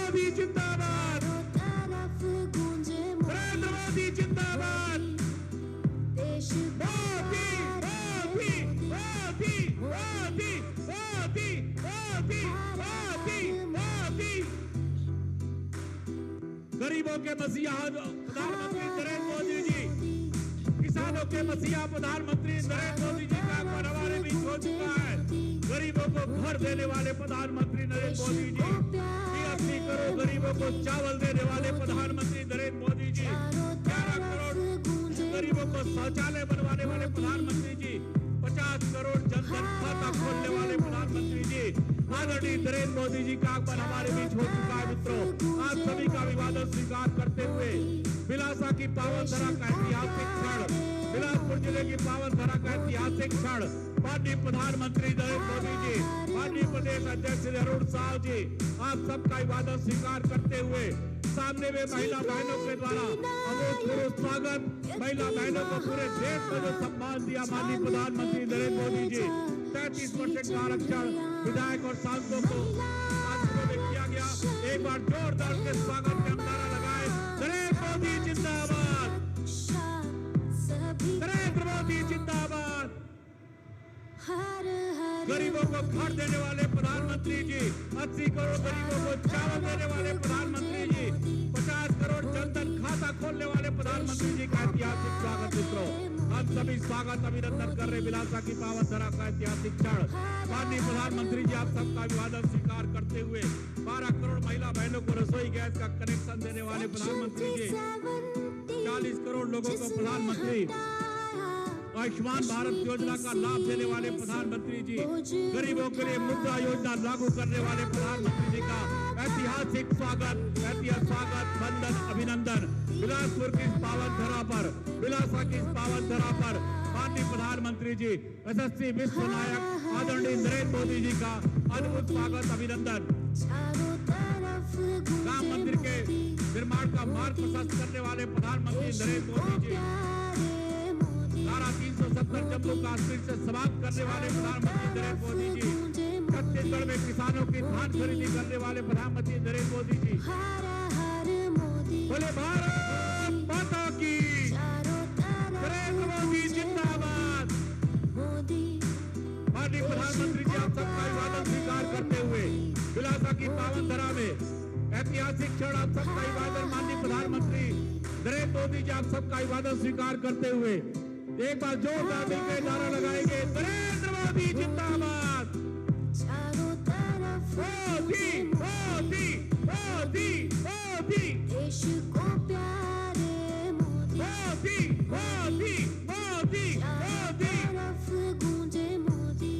मोदी जिंदाबाद, नरेंद्र मोदी जिंदाबाद, मोदी मोदी मोदी मोदी मोदी मोदी मोदी मोदी। गरीबों के मसीहा प्रधानमंत्री नरेंद्र मोदी जी, किसानों के मसीहा प्रधानमंत्री नरेंद्र मोदी जी का आगमन हमारे बीच हो चुका है। गरीबों को घर देने वाले प्रधानमंत्री नरेंद्र मोदी जी, 80 करोड़ गरीबों को चावल देने वाले प्रधानमंत्री नरेंद्र मोदी जी, 11 करोड़ गरीबों को शौचालय बनवाने वाले प्रधानमंत्री जी, 50 करोड़ जनधन खाता खोलने वाले प्रधानमंत्री जी, आदरणीय नरेंद्र मोदी जी का आगमन हमारे बीच हो चुका है। मित्रों, आप सभी का अभिवादन स्वीकार करते हुए बिलासा की पावन धरा का ऐतिहासिक क्षण, बिलासपुर जिले की पावन धरा का ऐतिहासिक क्षण, माननीय प्रधानमंत्री नरेंद्र मोदी जी, माननीय प्रदेश अध्यक्ष अरुण साव जी, आप सबका अभिवादन स्वीकार करते हुए सामने में महिला बहनों के द्वारा अभूतपूर्व स्वागत, महिला बहनों को पूरे देश में जो सम्मान दिया माननीय प्रधानमंत्री नरेंद्र मोदी जी, 33% का आरक्षण विधायक और सांसदों को में किया गया। एक बार जोरदार के स्वागत का नारा लगाए, नरेंद्र मोदी जिंदाबाद, नरेंद्र मोदी जिंदाबाद। गरीबों को घर देने वाले प्रधानमंत्री जी, 80 करोड़ गरीबों को चावल देने वाले प्रधानमंत्री जी, 50 करोड़ जनधन खाता खोलने वाले प्रधानमंत्री जी का ऐतिहासिक स्वागत। मित्रों, हम सभी स्वागत अभिनंदन कर रहे बिलासा की पावन धरा का ऐतिहासिक क्षण। माननीय प्रधानमंत्री जी, आप सबका अभिवादन स्वीकार करते हुए 12 करोड़ महिला बहनों को रसोई गैस का कनेक्शन देने वाले प्रधानमंत्री जी, 40 करोड़ लोगों को प्रधानमंत्री आयुष्मान भारत योजना का लाभ देने वाले प्रधानमंत्री जी, गरीबों के लिए मुद्रा योजना लागू करने वाले प्रधानमंत्री जी का ऐतिहासिक स्वागत, वंदन, अभिनंदन। बिलासपुर की इस पावन धरा पर, बिलासा की इस पावन धरा पर माननीय प्रधानमंत्री जी, यशस्वी विश्व नायक आदरणीय नरेंद्र मोदी जी का अद्भुत स्वागत, अभिनंदन। राम मंदिर के निर्माण का मार्ग प्रशस्त करने वाले प्रधानमंत्री नरेंद्र मोदी जी, धारा 370 जम्मू कश्मीर से समाप्त करने वाले प्रधानमंत्री नरेंद्र मोदी जी, छत्तीसगढ़ में किसानों की धान खरीदी करने वाले प्रधानमंत्री नरेंद्र मोदी जी, बोले भारत माता की, नरेंद्र मोदी जिंदाबाद। माननीय प्रधानमंत्री जी, आप सबका अभिवादन स्वीकार करते हुए बिलासा की पावन धरा में ऐतिहासिक क्षण, आप सबका अभिवादन माननीय प्रधानमंत्री नरेंद्र मोदी जी, आप सबका अभिवादन स्वीकार करते हुए एक बार जोरदार के नारा लगाएंगे, नरेंद्र मोदी जिंदाबाद, मोदी मोदी मोदी मोदी, देश को प्यारे मोदी, मोदी मोदी मोदी मोदी, गूंजे मोदी।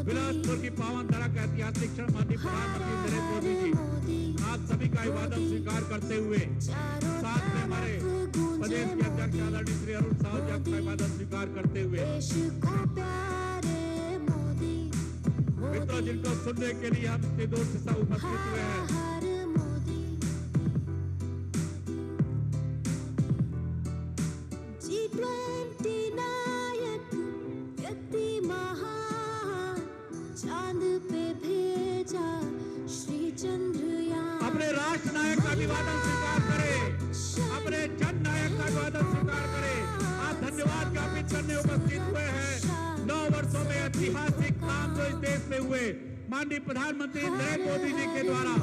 बिलासपुर की पावन धरा का ऐतिहासिक क्षण, माननीय प्रधानमंत्री नरेंद्र मोदी जी, आप सभी का अभिवादन स्वीकार करते हुए साथ में हमारे प्रदेश के अध्यक्ष आदरणीय श्री अरुण साव जी, आपका अभिवादन स्वीकार करते हुए मित्रों, जिनको सुनने के लिए हम इतनी दूर से सब उपस्थित हुए हैं, G20 नायक व्यक्ति महान, चांद पे भेजा श्री चंद्रयान। अपने राष्ट्र नायक का अभिवादन स्वीकार करें, अपने जन नायक का अभिवादन स्वीकार करें। आप धन्यवाद ज्ञापित करने उपस्थित हुए हैं। 9 वर्षों में ऐतिहासिक काम जो इस देश में हुए, माननीय प्रधानमंत्री नरेंद्र मोदी जी के द्वारा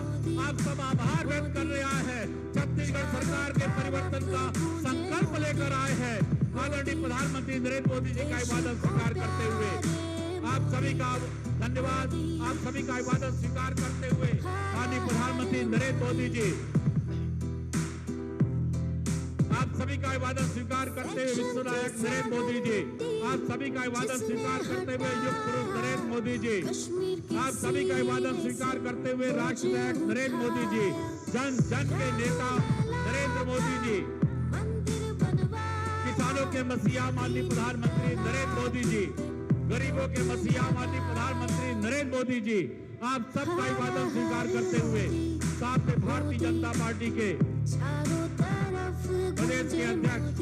आप सब आभार व्यक्त कर रहे हैं। छत्तीसगढ़ सरकार के परिवर्तन का संकल्प लेकर आए हैं। आदरणीय प्रधानमंत्री नरेंद्र मोदी जी का अभिवादन स्वीकार करते हुए आप सभी का धन्यवाद, आप सभी का अभिवादन स्वीकार करते हुए माननीय प्रधानमंत्री नरेंद्र मोदी जी, आप सभी का अभिवादन स्वीकार करते हुए विश्व नायक नरेंद्र मोदी जी, आप सभी का अभिवादन स्वीकार करते हुए युग पुरुष नरेंद्र मोदी जी, आप सभी का अभिवादन स्वीकार करते हुए राष्ट्र नायक नरेंद्र मोदी जी, जन जन के नेता नरेंद्र मोदी जी, किसानों के मसीहा माननीय प्रधानमंत्री नरेंद्र मोदी जी, गरीबों के मसीहा माननीय प्रधानमंत्री नरेंद्र मोदी जी, आप सबका अभिवादन स्वीकार करते हुए साथ में भारतीय जनता पार्टी के प्रदेश के अध्यक्ष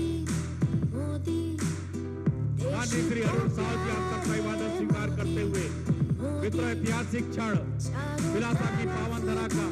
माननीय श्री अरुण साव जी, आप सबका अभिवादन स्वीकार करते हुए मित्रों, ऐतिहासिक क्षण बिलासा की पावन धरा का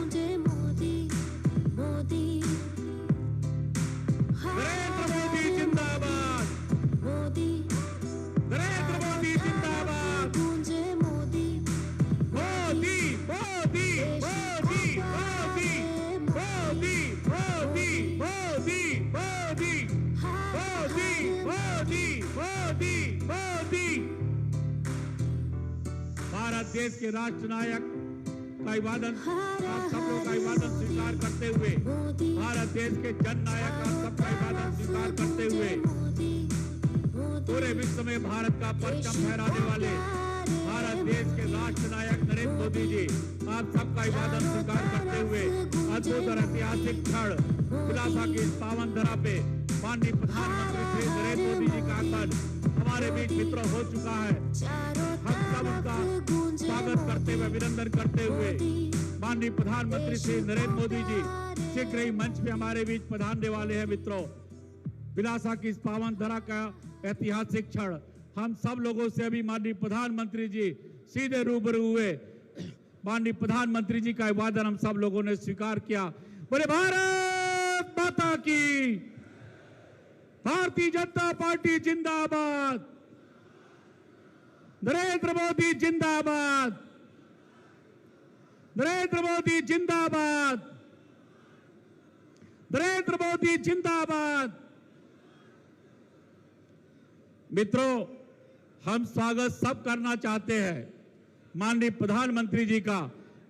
देश के राष्ट्र नायक का अभिवादन आप सब लोग का अभिवादन स्वीकार करते हुए, भारत देश के जन नायक आप सबका अभिवादन स्वीकार करते हुए, पूरे विश्व में भारत का परचम फहराने वाले भारत देश के राष्ट्र नायक नरेंद्र मोदी जी आप सबका अभिवादन स्वीकार करते हुए अद्भुत और ऐतिहासिक क्षण विलासा की इस पावन धरा पे माननीय प्रधानमंत्री श्री नरेंद्र मोदी जी का आगमन हमारे बीच मित्रों हो चुका है। हम सब उनका स्वागत करते हुए, अभिनंदन करते हुए माननीय प्रधानमंत्री श्री नरेंद्र मोदी जी शीघ्र ही मंच पे हमारे बीच पधारने वाले हैं। मित्रों, विलासा की इस पावन धरा का ऐतिहासिक क्षण हम सब लोगों से अभी माननीय प्रधानमंत्री जी सीधे रूबरू हुए। माननीय प्रधानमंत्री जी का अभिवादन हम सब लोगों ने स्वीकार किया। बोले भारत माता की, भारतीय जनता पार्टी जिंदाबाद, नरेंद्र मोदी जिंदाबाद, नरेंद्र मोदी जिंदाबाद, नरेंद्र मोदी जिंदाबाद। मित्रों, हम स्वागत सब करना चाहते हैं माननीय प्रधानमंत्री जी का।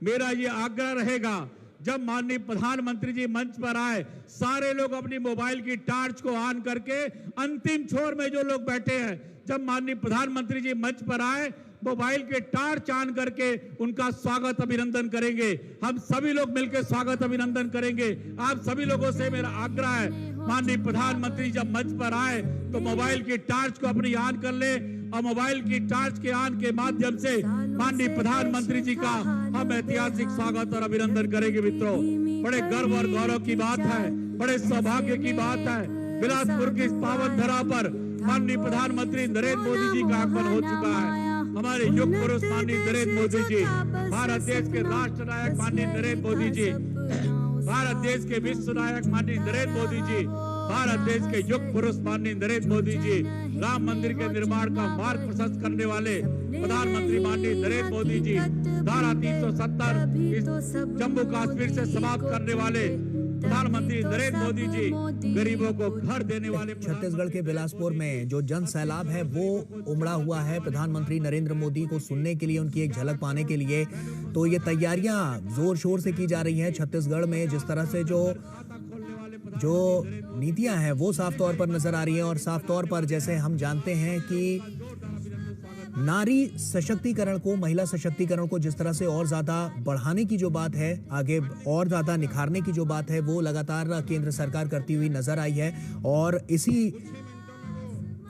मेरा ये आग्रह रहेगा, जब माननीय प्रधानमंत्री जी मंच पर आए, सारे लोग अपनी मोबाइल की टार्च को ऑन करके, अंतिम छोर में जो लोग बैठे हैं, जब माननीय प्रधानमंत्री जी मंच पर आए, मोबाइल के टार्च ऑन करके उनका स्वागत अभिनंदन करेंगे। हम सभी लोग मिलकर स्वागत अभिनंदन करेंगे। आप सभी लोगों से मेरा आग्रह है, माननीय प्रधानमंत्री जब मंच पर आए तो मोबाइल की टार्च को अपनी ऑन कर ले और मोबाइल की टार्च के ऑन के माध्यम से माननीय प्रधानमंत्री जी का हम ऐतिहासिक स्वागत और अभिनंदन करेंगे। मित्रों, बड़े गर्व और गौरव की बात है, बड़े सौभाग्य की बात है, बिलासपुर की इस पावन धरा पर माननीय प्रधानमंत्री नरेंद्र मोदी जी का आगमन हो चुका है। हमारे युग पुरुष माननीय नरेंद्र मोदी जी, भारत देश के राष्ट्र नायक माननीय नरेंद्र मोदी जी, भारत देश के विश्व नायक माननीय नरेंद्र मोदी जी, भारत देश के युग पुरुष माननीय नरेंद्र मोदी जी, राम मंदिर के निर्माण का मार्ग प्रशस्त करने वाले प्रधानमंत्री माननीय नरेंद्र मोदी जी, धारा 370 इस जम्मू कश्मीर से समाप्त करने वाले प्रधानमंत्री नरेंद्र मोदी जी, गरीबों को घर देने वाले। छत्तीसगढ़ के बिलासपुर में जो जन सैलाब है वो उमड़ा हुआ है प्रधानमंत्री नरेंद्र मोदी को सुनने के लिए, उनकी एक झलक पाने के लिए। तो ये तैयारियां जोर शोर से की जा रही हैं छत्तीसगढ़ में। जिस तरह से जो नीतियां हैं वो साफ तौर पर नजर आ रही है, और साफ तौर पर जैसे हम जानते हैं कि नारी सशक्तिकरण को, महिला सशक्तिकरण को जिस तरह से और ज्यादा बढ़ाने की जो बात है, आगे और ज्यादा निखारने की जो बात है, वो लगातार केंद्र सरकार करती हुई नजर आई है। और इसी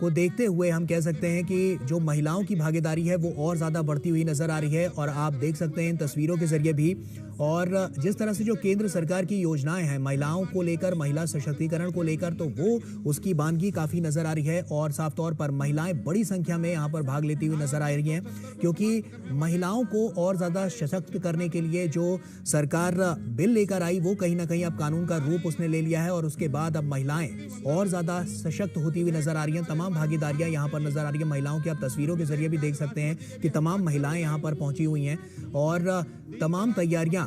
को देखते हुए हम कह सकते हैं कि जो महिलाओं की भागीदारी है वो और ज्यादा बढ़ती हुई नजर आ रही है। और आप देख सकते हैं इन तस्वीरों के जरिए भी, और जिस तरह से जो केंद्र सरकार की योजनाएं हैं महिलाओं को लेकर, महिला सशक्तिकरण को लेकर, तो वो उसकी बानगी काफी नजर आ रही है। और साफ तौर पर महिलाएं बड़ी संख्या में यहाँ पर भाग लेती हुई नजर आ रही हैं, क्योंकि महिलाओं को और ज्यादा सशक्त करने के लिए जो सरकार बिल लेकर आई वो कहीं ना कहीं अब कानून का रूप उसने ले लिया है। और उसके बाद अब महिलाएं और ज्यादा सशक्त होती हुई नजर आ रही हैं। तमाम भागीदारियां यहाँ पर नजर आ रही है महिलाओं की। आप तस्वीरों के जरिए भी देख सकते हैं कि तमाम महिलाएं यहाँ पर पहुंची हुई हैं, और तमाम तैयारियां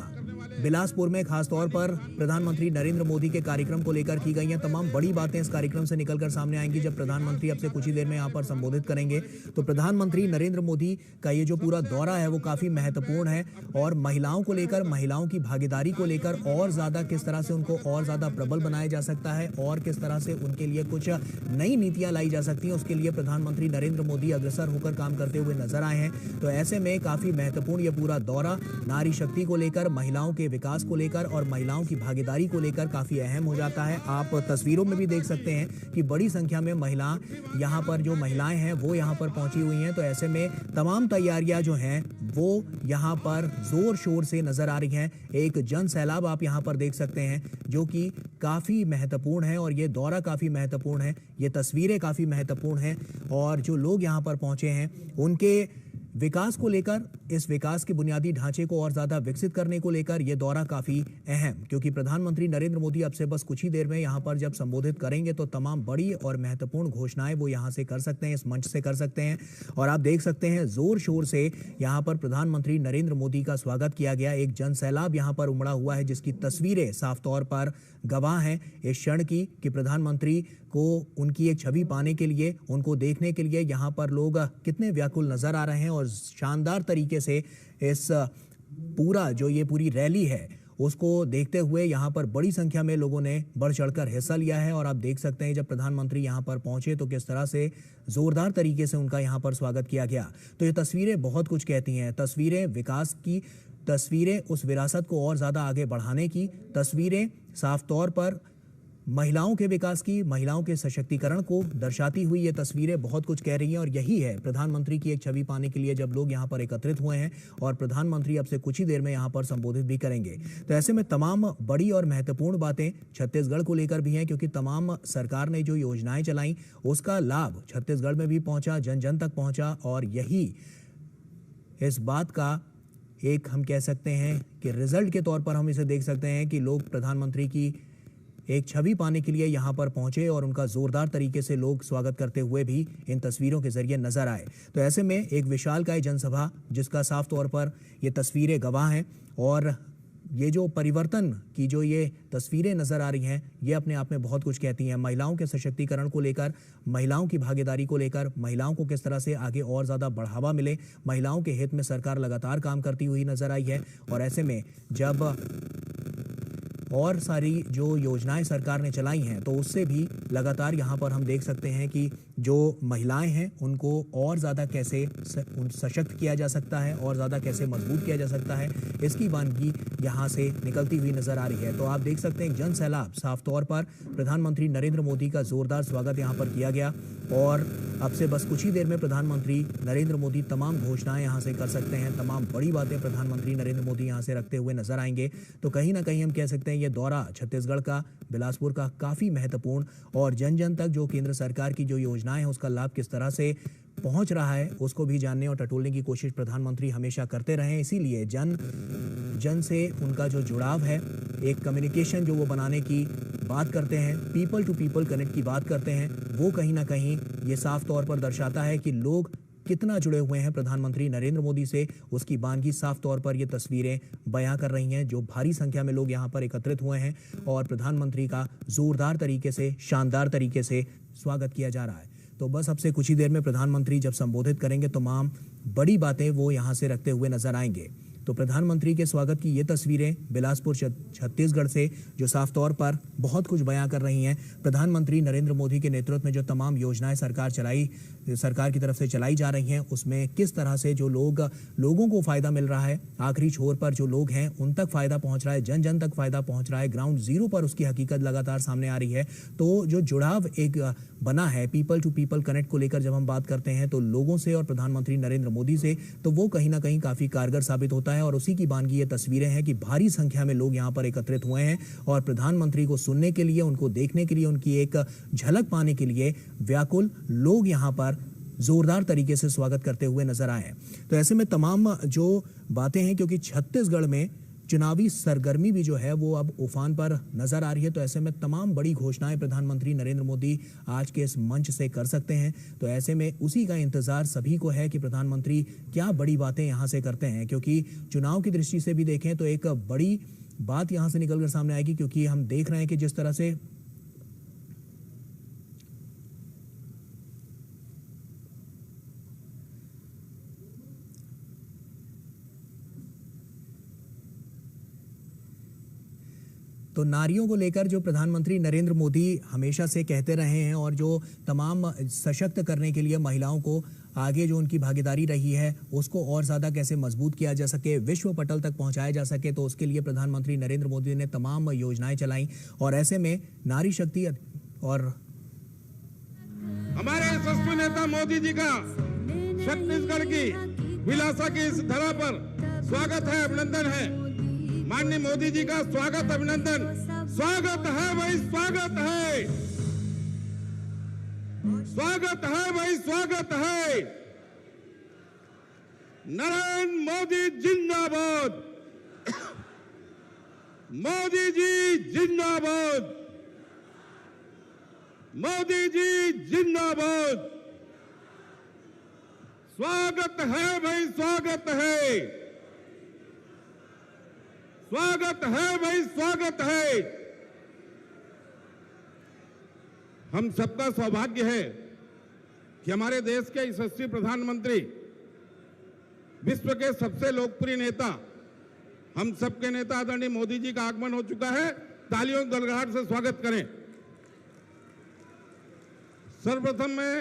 बिलासपुर में खासतौर पर प्रधानमंत्री नरेंद्र मोदी के कार्यक्रम को लेकर की गई हैं। तमाम बड़ी बातें इस कार्यक्रम से निकलकर सामने आएंगी जब प्रधानमंत्री अब से कुछ ही देर में यहाँ पर संबोधित करेंगे। तो प्रधानमंत्री नरेंद्र मोदी का ये जो पूरा दौरा है वो काफी महत्वपूर्ण है, और महिलाओं को लेकर, महिलाओं की भागीदारी को लेकर और ज्यादा किस तरह से उनको और ज्यादा प्रबल बनाया जा सकता है और किस तरह से उनके लिए कुछ नई नीतियां लाई जा सकती हैं, उसके लिए प्रधानमंत्री नरेंद्र मोदी अग्रसर होकर काम करते हुए नजर आए हैं। तो ऐसे में काफी महत्वपूर्ण ये पूरा दौरा नारी शक्ति को लेकर, महिलाओं के विकास को लेकर और महिलाओं की भागीदारी को लेकर काफी अहम हो जाता है। आप तस्वीरों में भी देख सकते हैं कि बड़ी संख्या में महिला यहाँ पर, जो महिलाएं हैं वो यहाँ पर पहुंची हुई हैं। तो ऐसे में तमाम तैयारियां जो हैं वो यहाँ पर जोर शोर से नजर आ रही हैं। एक जन सैलाब आप यहाँ पर देख सकते हैं जो कि काफी महत्वपूर्ण है, और ये दौरा काफी महत्वपूर्ण है, ये तस्वीरें काफी महत्वपूर्ण हैं, और जो लोग यहाँ पर पहुंचे हैं उनके विकास को लेकर, इस विकास के बुनियादी ढांचे को और ज्यादा विकसित करने को लेकर ये दौरा काफी अहम, क्योंकि प्रधानमंत्री नरेंद्र मोदी अब से बस कुछ ही देर में यहाँ पर जब संबोधित करेंगे तो तमाम बड़ी और महत्वपूर्ण घोषणाएं वो यहाँ से कर सकते हैं, इस मंच से कर सकते हैं। और आप देख सकते हैं जोर शोर से यहाँ पर प्रधानमंत्री नरेंद्र मोदी का स्वागत किया गया। एक जन सैलाब यहाँ पर उमड़ा हुआ है जिसकी तस्वीरें साफ तौर पर गवाह हैं इस क्षण की, कि प्रधानमंत्री को उनकी एक छवि पाने के लिए, उनको देखने के लिए यहाँ पर लोग कितने व्याकुल नजर आ रहे हैं। और और शानदार तरीके से इस पूरा जो ये पूरी रैली है उसको देखते हुए यहाँ पर बड़ी संख्या में लोगों ने बढ़ चढ़कर हिस्सा लिया है। और आप देख सकते हैं जब प्रधानमंत्री यहाँ पर पहुंचे तो किस तरह से जोरदार तरीके से उनका यहाँ पर स्वागत किया गया। तो ये तस्वीरें बहुत कुछ कहती हैं, तस्वीरें विकास की, तस्वीरें उस विरासत को और ज़्यादा आगे बढ़ाने की, तस्वीरें साफ तौर पर महिलाओं के विकास की, महिलाओं के सशक्तिकरण को दर्शाती हुई ये तस्वीरें बहुत कुछ कह रही हैं। और यही है प्रधानमंत्री की एक छवि पाने के लिए जब लोग यहाँ पर एकत्रित हुए हैं और प्रधानमंत्री अब से कुछ ही देर में यहाँ पर संबोधित भी करेंगे। तो ऐसे में तमाम बड़ी और महत्वपूर्ण बातें छत्तीसगढ़ को लेकर भी हैं, क्योंकि तमाम सरकार ने जो योजनाएं चलाई उसका लाभ छत्तीसगढ़ में भी पहुंचा, जन जन तक पहुंचा। और यही इस बात का एक हम कह सकते हैं कि रिजल्ट के तौर पर हम इसे देख सकते हैं कि लोग प्रधानमंत्री की एक छवि पाने के लिए यहाँ पर पहुंचे और उनका जोरदार तरीके से लोग स्वागत करते हुए भी इन तस्वीरों के जरिए नजर आए। तो ऐसे में एक विशालकाय जनसभा जिसका साफ तौर पर ये तस्वीरें गवाह हैं, और ये जो परिवर्तन की जो ये तस्वीरें नजर आ रही हैं ये अपने आप में बहुत कुछ कहती हैं। महिलाओं के सशक्तिकरण को लेकर, महिलाओं की भागीदारी को लेकर, महिलाओं को किस तरह से आगे और ज़्यादा बढ़ावा मिले, महिलाओं के हित में सरकार लगातार काम करती हुई नजर आई है। और ऐसे में जब और सारी जो योजनाएं सरकार ने चलाई हैं तो उससे भी लगातार यहाँ पर हम देख सकते हैं कि जो महिलाएं हैं उनको और ज़्यादा कैसे सशक्त किया जा सकता है और ज़्यादा कैसे मजबूत किया जा सकता है, इसकी वानगी यहाँ से निकलती हुई नज़र आ रही है। तो आप देख सकते हैं जन सैलाब, साफ तौर पर प्रधानमंत्री नरेंद्र मोदी का जोरदार स्वागत यहाँ पर किया गया। और अब से बस कुछ ही देर में प्रधानमंत्री नरेंद्र मोदी तमाम घोषणाएं यहाँ से कर सकते हैं, तमाम बड़ी बातें प्रधानमंत्री नरेंद्र मोदी यहाँ से रखते हुए नजर आएंगे। तो कहीं ना कहीं हम कह सकते हैं ये दौरा छत्तीसगढ़ का, बिलासपुर का काफ़ी महत्वपूर्ण, और जन जन तक जो केंद्र सरकार की जो योजनाएं हैं उसका लाभ किस तरह से पहुंच रहा है उसको भी जानने और टटोलने की कोशिश प्रधानमंत्री हमेशा करते रहे हैं। इसीलिए जन से उनका जो जुड़ाव है, एक कम्युनिकेशन जो वो बनाने की बात करते हैं, पीपल टू पीपल कनेक्ट की बात करते हैं, वो कहीं ना कहीं ये साफ तौर पर दर्शाता है कि लोग कितना जुड़े हुए हैं प्रधानमंत्री नरेंद्र मोदी से। उसकी वानगी साफ तौर पर ये तस्वीरें बयां कर रही हैं। जो भारी संख्या में लोग यहाँ पर एकत्रित हुए हैं और प्रधानमंत्री का जोरदार तरीके से, शानदार तरीके से स्वागत किया जा रहा है। तो बस अब से कुछ ही देर में प्रधानमंत्री जब संबोधित करेंगे तमाम बड़ी बातें वो यहाँ से रखते हुए नजर आएंगे। तो प्रधानमंत्री के स्वागत की ये तस्वीरें बिलासपुर छत्तीसगढ़ से जो साफ तौर पर बहुत कुछ बयां कर रही हैं। प्रधानमंत्री नरेंद्र मोदी के नेतृत्व में जो तमाम योजनाएं सरकार की तरफ से चलाई जा रही हैं उसमें किस तरह से जो लोगों को फायदा मिल रहा है, आखिरी छोर पर जो लोग हैं उन तक फायदा पहुंच रहा है, जन जन तक फायदा पहुंच रहा है, ग्राउंड जीरो पर उसकी हकीकत लगातार सामने आ रही है। तो जो जुड़ाव एक बना है पीपल टू पीपल कनेक्ट को लेकर जब हम बात करते हैं तो लोगों से और प्रधानमंत्री नरेंद्र मोदी से, तो वो कहीं ना कहीं काफी कारगर साबित होता है। और उसी की वानगी ये तस्वीरें हैं कि भारी संख्या में लोग यहाँ पर एकत्रित हुए हैं और प्रधानमंत्री को सुनने के लिए, उनको देखने के लिए, उनकी एक झलक पाने के लिए व्याकुल लोग यहाँ पर जोरदार तरीके से स्वागत करते हुए नजर आए हैं। तो ऐसे में तमाम जो बातें हैं, क्योंकि छत्तीसगढ़ में चुनावी सरगर्मी भी जो है वो अब उफान पर नजर आ रही है, तो ऐसे में तमाम बड़ी घोषणाएं प्रधानमंत्री नरेंद्र मोदी आज के इस मंच से कर सकते हैं। तो ऐसे में उसी का इंतजार सभी को है कि प्रधानमंत्री क्या बड़ी बातें यहां से करते हैं, क्योंकि चुनाव की दृष्टि से भी देखें तो एक बड़ी बात यहां से निकलकर सामने आएगी, क्योंकि हम देख रहे हैं कि जिस तरह से तो नारियों को लेकर जो प्रधानमंत्री नरेंद्र मोदी हमेशा से कहते रहे हैं और जो तमाम सशक्त करने के लिए महिलाओं को आगे जो उनकी भागीदारी रही है उसको और ज़्यादा कैसे मजबूत किया जा सके, विश्व पटल तक पहुंचाया जा सके, तो उसके लिए प्रधानमंत्री नरेंद्र मोदी ने तमाम योजनाएं चलाई। और ऐसे में नारी शक्ति और हमारे यशस्वी नेता मोदी जी का छत्तीसगढ़ की विलासा की इस धरा पर स्वागत है, अभिनंदन है। माननीय मोदी जी का स्वागत, अभिनंदन, स्वागत है भाई, स्वागत है, स्वागत है भाई, स्वागत है। नरेंद्र मोदी जिंदाबाद, मोदी जी जिंदाबाद, मोदी जी जिंदाबाद। स्वागत है भाई, स्वागत है, स्वागत है भाई, स्वागत है। हम सबका सौभाग्य है कि हमारे देश के यशस्वी प्रधानमंत्री विश्व के सबसे लोकप्रिय नेता, हम सबके नेता आदरणीय मोदी जी का आगमन हो चुका है। तालियों गड़गड़ाहट से स्वागत करें। सर्वप्रथम मैं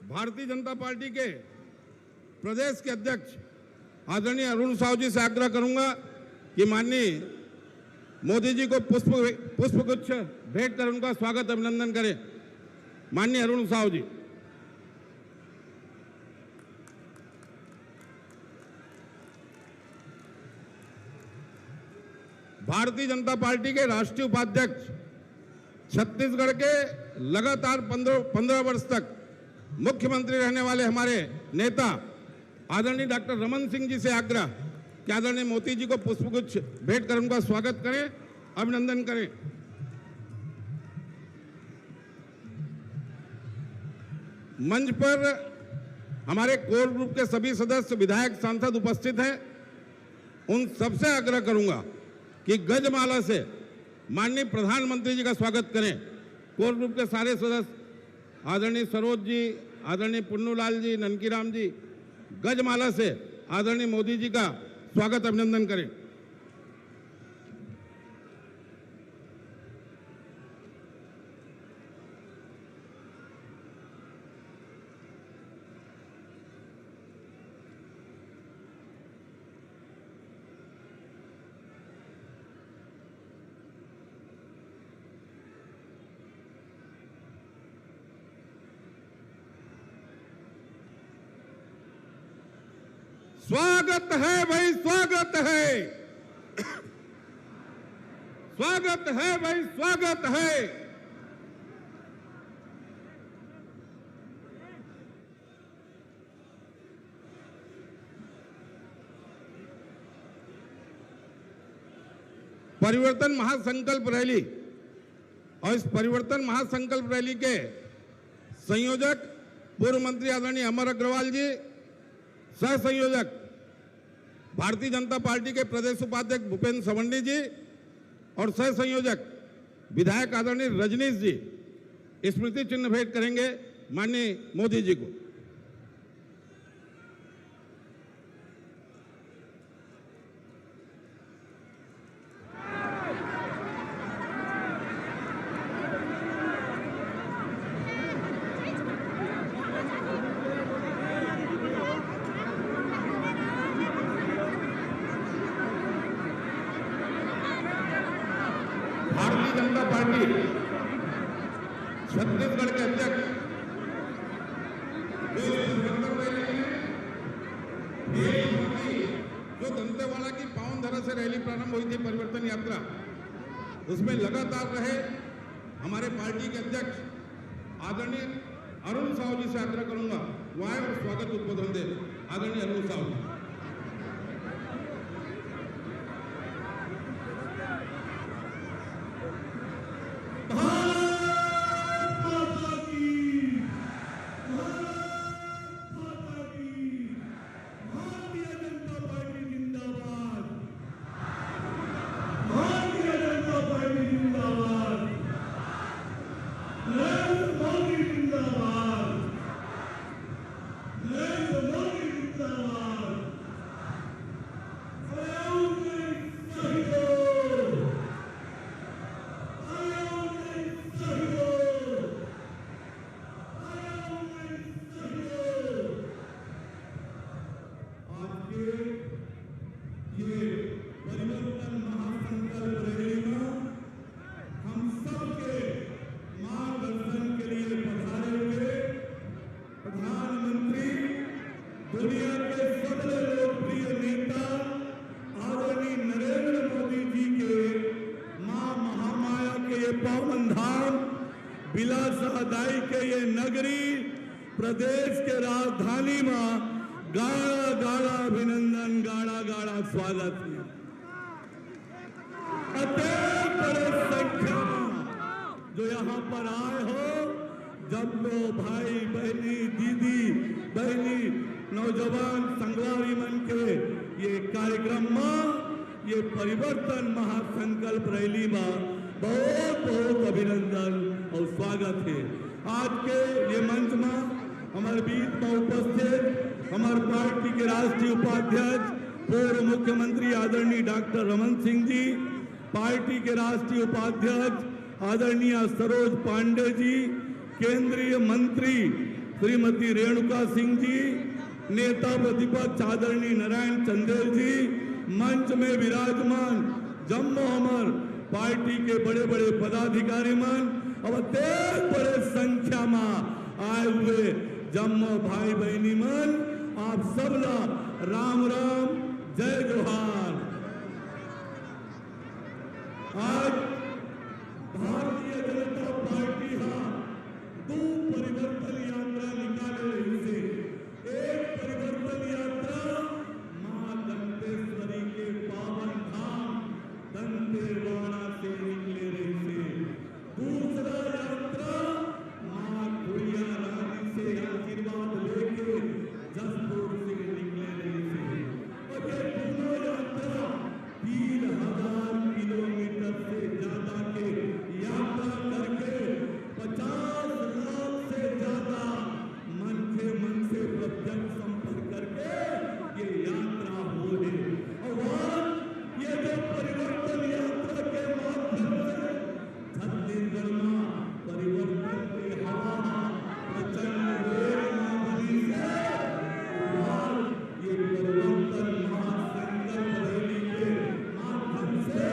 भारतीय जनता पार्टी के प्रदेश के अध्यक्ष आदरणीय अरुण साहू जी से आग्रह करूंगा कि माननीय मोदी जी को पुष्पगुच्छ भेंट कर उनका स्वागत अभिनंदन करें। माननीय अरुण साहू जी। भारतीय जनता पार्टी के राष्ट्रीय उपाध्यक्ष, छत्तीसगढ़ के लगातार 15 वर्ष तक मुख्यमंत्री रहने वाले हमारे नेता आदरणीय डॉक्टर रमन सिंह जी से आग्रह कि आदरणीय मोदी जी को पुष्पगुच्छ भेंट कर उनका स्वागत करें, अभिनंदन करें। मंच पर हमारे कोर ग्रुप के सभी सदस्य, विधायक, सांसद उपस्थित हैं। उन सबसे आग्रह करूंगा कि गजमाला से माननीय प्रधानमंत्री जी का स्वागत करें। कोर ग्रुप के सारे सदस्य आदरणीय सरोज जी, आदरणीय पुन्नूलाल जी, ननकीराम जी, गजमाला से आदरणीय मोदी जी का स्वागत अभिनंदन करें। स्वागत है भाई, स्वागत है, स्वागत है भाई, स्वागत है। परिवर्तन महासंकल्प रैली और इस परिवर्तन महासंकल्प रैली के संयोजक पूर्व मंत्री आदरणीय अमर अग्रवाल जी, सह संयोजक भारतीय जनता पार्टी के प्रदेश उपाध्यक्ष भूपेंद्र सवंडी जी और सह संयोजक विधायक आदरणीय रजनीश जी स्मृति चिन्ह भेंट करेंगे माननीय मोदी जी को। भारतीय जनता पार्टी छत्तीसगढ़ के अध्यक्ष जो दंतेवाड़ा की पावन धरा से रैली प्रारंभ हुई थी परिवर्तन यात्रा, उसमें लगातार रहे हमारे पार्टी के अध्यक्ष आदरणीय अरुण साहू जी से आग्रह करूंगा वो आए और स्वागत उद्बोधन दे। आदरणीय अरुण साहू जी। दुनिया के सबसे लोकप्रिय नेता आदरणीय नरेंद्र मोदी जी के मां महामाया के ये पावन धाम बिलासहदाई के ये नगरी प्रदेश के राजधानी में गाड़ा गाड़ा अभिनंदन, गाड़ा गाड़ा स्वागत है। अत्यंत बड़े संख्या जो यहाँ पर आए हो, जब लो भाई बहनी, दीदी बहनी, नौजवान संगवारी मन के ये कार्यक्रम में, ये परिवर्तन महासंकल्प रैली में बहुत बहुत अभिनंदन और स्वागत है। आज के ये मंच में हमारे बीच में उपस्थित हमारे पार्टी के राष्ट्रीय उपाध्यक्ष पूर्व मुख्यमंत्री आदरणीय डॉक्टर रमन सिंह जी, पार्टी के राष्ट्रीय उपाध्यक्ष आदरणीय सरोज पांडे जी, केंद्रीय मंत्री श्रीमती रेणुका सिंह जी, नेता प्रतिपक्ष आदरणीय नारायण चंदेल जी, मंच में विराजमान जम्मू अमर पार्टी के बड़े बड़े पदाधिकारी मन और तेज बड़े संख्या में आए हुए जम्मू भाई बहनी मन, आप सबला राम राम जय जोहार। आज भारतीय जनता पार्टी दो परिवर्तन यात्रा निकाले रही से। एक परिवर्तन यात्रा मां दंतेश्वरी के पावन धाम दंतेवाड़ा से निकले रही से। दूसरा यात्रा मां खुड़िया रानी से आशीर्वाद लेके जसपुर से निकले रही से। और ये दोनों यात्रा 3000 किलोमीटर से ज्यादा के यात्रा करके 50 लाख से ज्यादा मन से प्रत्यक्ष संपर्क करके ये यात्रा हो है। और आज ये जो परिवर्तन यात्रा के माध्यम से छत्तीसगढ़ में परिवर्तन के हवा प्रचंड वेग में बनी है। और ये परिवर्तन महासंकल्प रैली के माध्यम से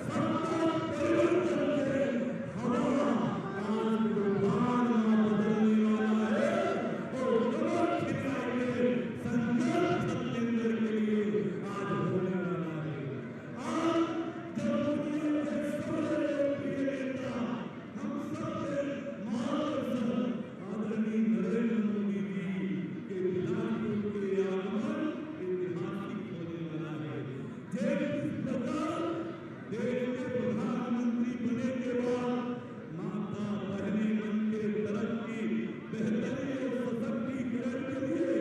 सत्ता परिवर्तन के हवा आज तूफान में बदलने वाला है। और कमर खिंचाएंगे संकल्प छत्तीसगढ़ के लिए आज होने वाला है। आज जब दुनिया के सबसे लोकप्रिय नेता हम सबके मार्गदर्शन आदरणीय नरेंद्र मोदी जी के बिलासपुर के आगमन ऐतिहासिक होने वाला है। जिस प्रकार देश के प्रधानमंत्री बने के बाद माता बहनी मन के तरक्की बेहतरी और सशक्तिकरण के लिए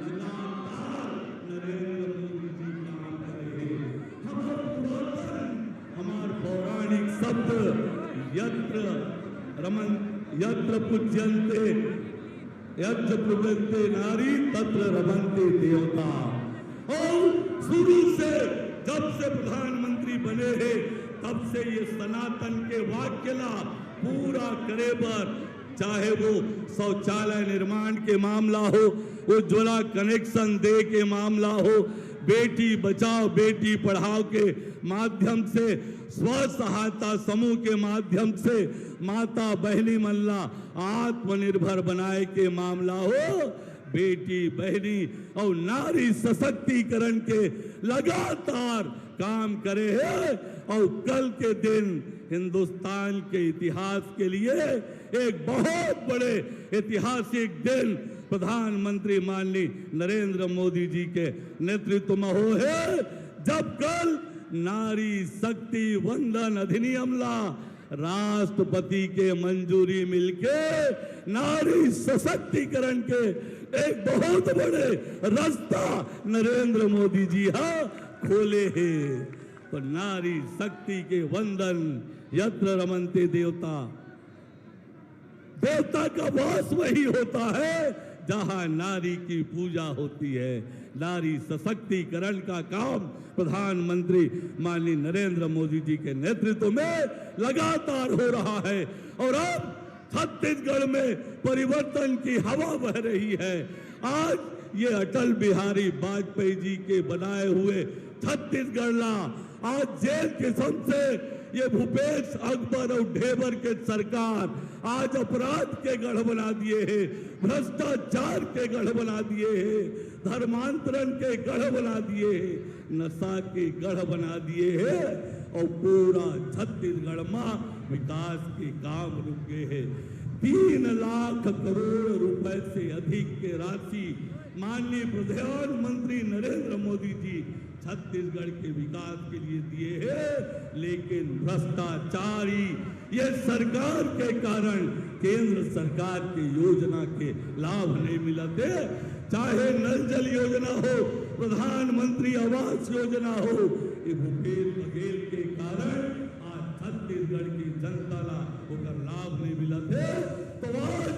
लगातार नरेंद्र मोदी जी काम कर रहे हैं। हमारा पुरातन हमारा पौराणिक शब्द यत्र पूज्यन्ते यत्र पूज्यन्ते नारी तत्र रमन्ते देवता। और शुरू से जब से प्रधानमंत्री बने हैं तब से ये सनातन के वाक्य ला पूरा करे पर, चाहे वो शौचालय निर्माण के मामला हो, उज्ज्वला कनेक्शन दे के मामला हो, बेटी बचाओ बेटी पढ़ाओ के माध्यम से, स्व सहायता समूह के माध्यम से माता बहनी मल्ला आत्मनिर्भर बनाए के मामला हो, बेटी बहनी और नारी सशक्तिकरण के लगातार काम करे हैं। और कल के दिन हिंदुस्तान के इतिहास के लिए एक बहुत बड़े ऐतिहासिक दिन प्रधानमंत्री माननीय नरेंद्र मोदी जी के नेतृत्व में हो है, जब कल नारी शक्ति वंदन अधिनियम ला राष्ट्रपति के मंजूरी मिलके नारी सशक्तिकरण के एक बहुत बड़े रास्ता नरेंद्र मोदी जी खोले हैं। तो नारी शक्ति के वंदन यत्र रमन्ते देवता, देवता का वास वही होता है जहां नारी की पूजा होती है। नारी सशक्तिकरण का काम प्रधानमंत्री माननीय नरेंद्र मोदी जी के नेतृत्व में लगातार हो रहा है। और अब छत्तीसगढ़ में परिवर्तन की हवा बह रही है। आज ये अटल बिहारी वाजपेयी जी के बनाए हुए छत्तीसगढ़ ला आज जेल किस्म से ये भूपेश अकबर और ढेबर के सरकार आज अपराध के गढ़ बना दिए हैं, भ्रष्टाचार के गढ़ बना दिए हैं, धर्मांतरण के गढ़ बना दिए हैं, नशा के गढ़ बना दिए हैं। और पूरा छत्तीसगढ़ में विकास के काम रुक गए हैं। 3 लाख करोड़ रुपए से अधिक के राशि माननीय प्रधानमंत्री नरेंद्र मोदी जी छत्तीसगढ़ के विकास के लिए दिए हैं, लेकिन भ्रष्टाचारी ये सरकार के कारण केंद्र सरकार के योजना के लाभ नहीं मिलते। चाहे नल जल योजना हो, प्रधानमंत्री आवास योजना हो, ये भूपेश बघेल के कारण आज छत्तीसगढ़ की जनता ला होकर लाभ नहीं मिलते। तो आज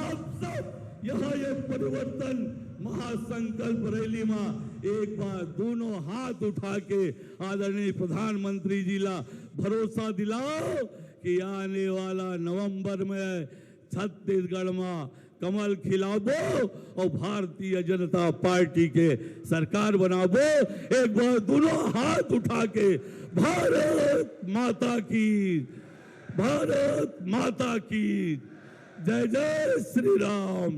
आप सब यहाँ ये परिवर्तन महासंकल्प रैली में एक बार दोनों हाथ उठा के आदरणीय प्रधानमंत्री जी ला भरोसा दिलाओ कि आने वाला नवंबर में छत्तीसगढ़ में कमल खिलाबो और भारतीय जनता पार्टी के सरकार बनाबो। एक बार दोनों हाथ उठा के भारत माता की, भारत माता की जय जय श्री राम,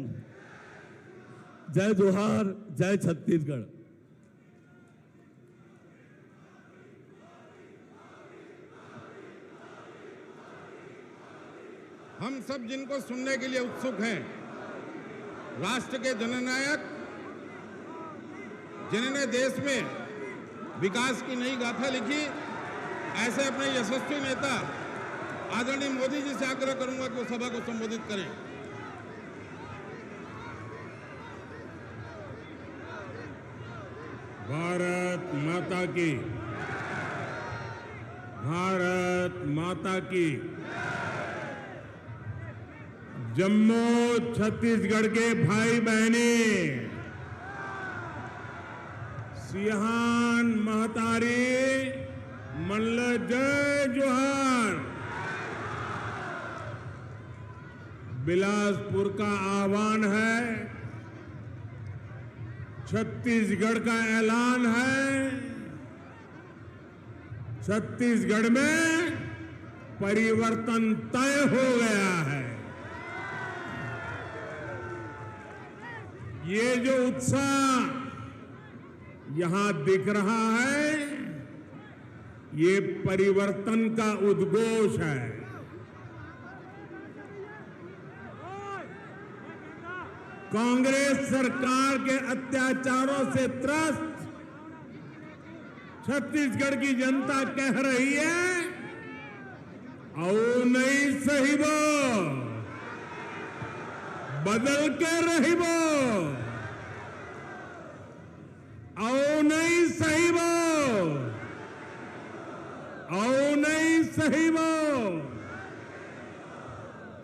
जय जोहार, जय छत्तीसगढ़। हम सब जिनको सुनने के लिए उत्सुक हैं, राष्ट्र के जननायक जिन्होंने देश में विकास की नई गाथा लिखी, ऐसे अपने यशस्वी नेता आदरणीय मोदी जी से आग्रह करूंगा कि वो सभा को संबोधित करें। भारत माता की, भारत माता की। जम्मू छत्तीसगढ़ के भाई बहने, सियान महतारी मल्ल जय जोहार। बिलासपुर का आह्वान है, छत्तीसगढ़ का ऐलान है। छत्तीसगढ़ में परिवर्तन तय हो गया है। ये जो उत्साह यहां दिख रहा है, ये परिवर्तन का उद्घोष है। कांग्रेस सरकार के अत्याचारों से त्रस्त छत्तीसगढ़ की जनता कह रही है, आओ नहीं सही वो, बदल के रही वो, आओ नहीं सही वो, आओ नहीं सही वो,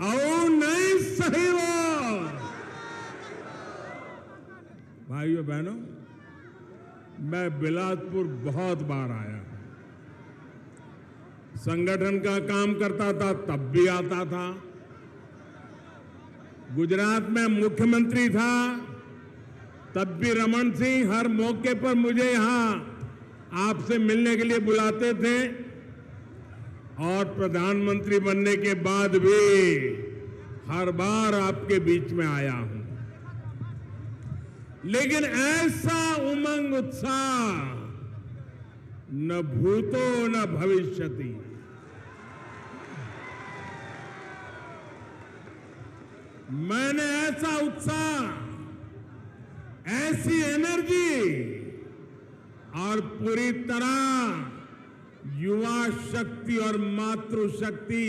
आओ नहीं सही वो। भाइयों बहनों, मैं बिलासपुर बहुत बार आया, संगठन का काम करता था तब भी आता था, गुजरात में मुख्यमंत्री था तब भी रमन सिंह हर मौके पर मुझे यहां आपसे मिलने के लिए बुलाते थे, और प्रधानमंत्री बनने के बाद भी हर बार आपके बीच में आया हूं। लेकिन ऐसा उमंग उत्साह न भूतो न भविष्यति। मैंने ऐसा उत्साह, ऐसी एनर्जी और पूरी तरह युवा शक्ति और मातृशक्ति,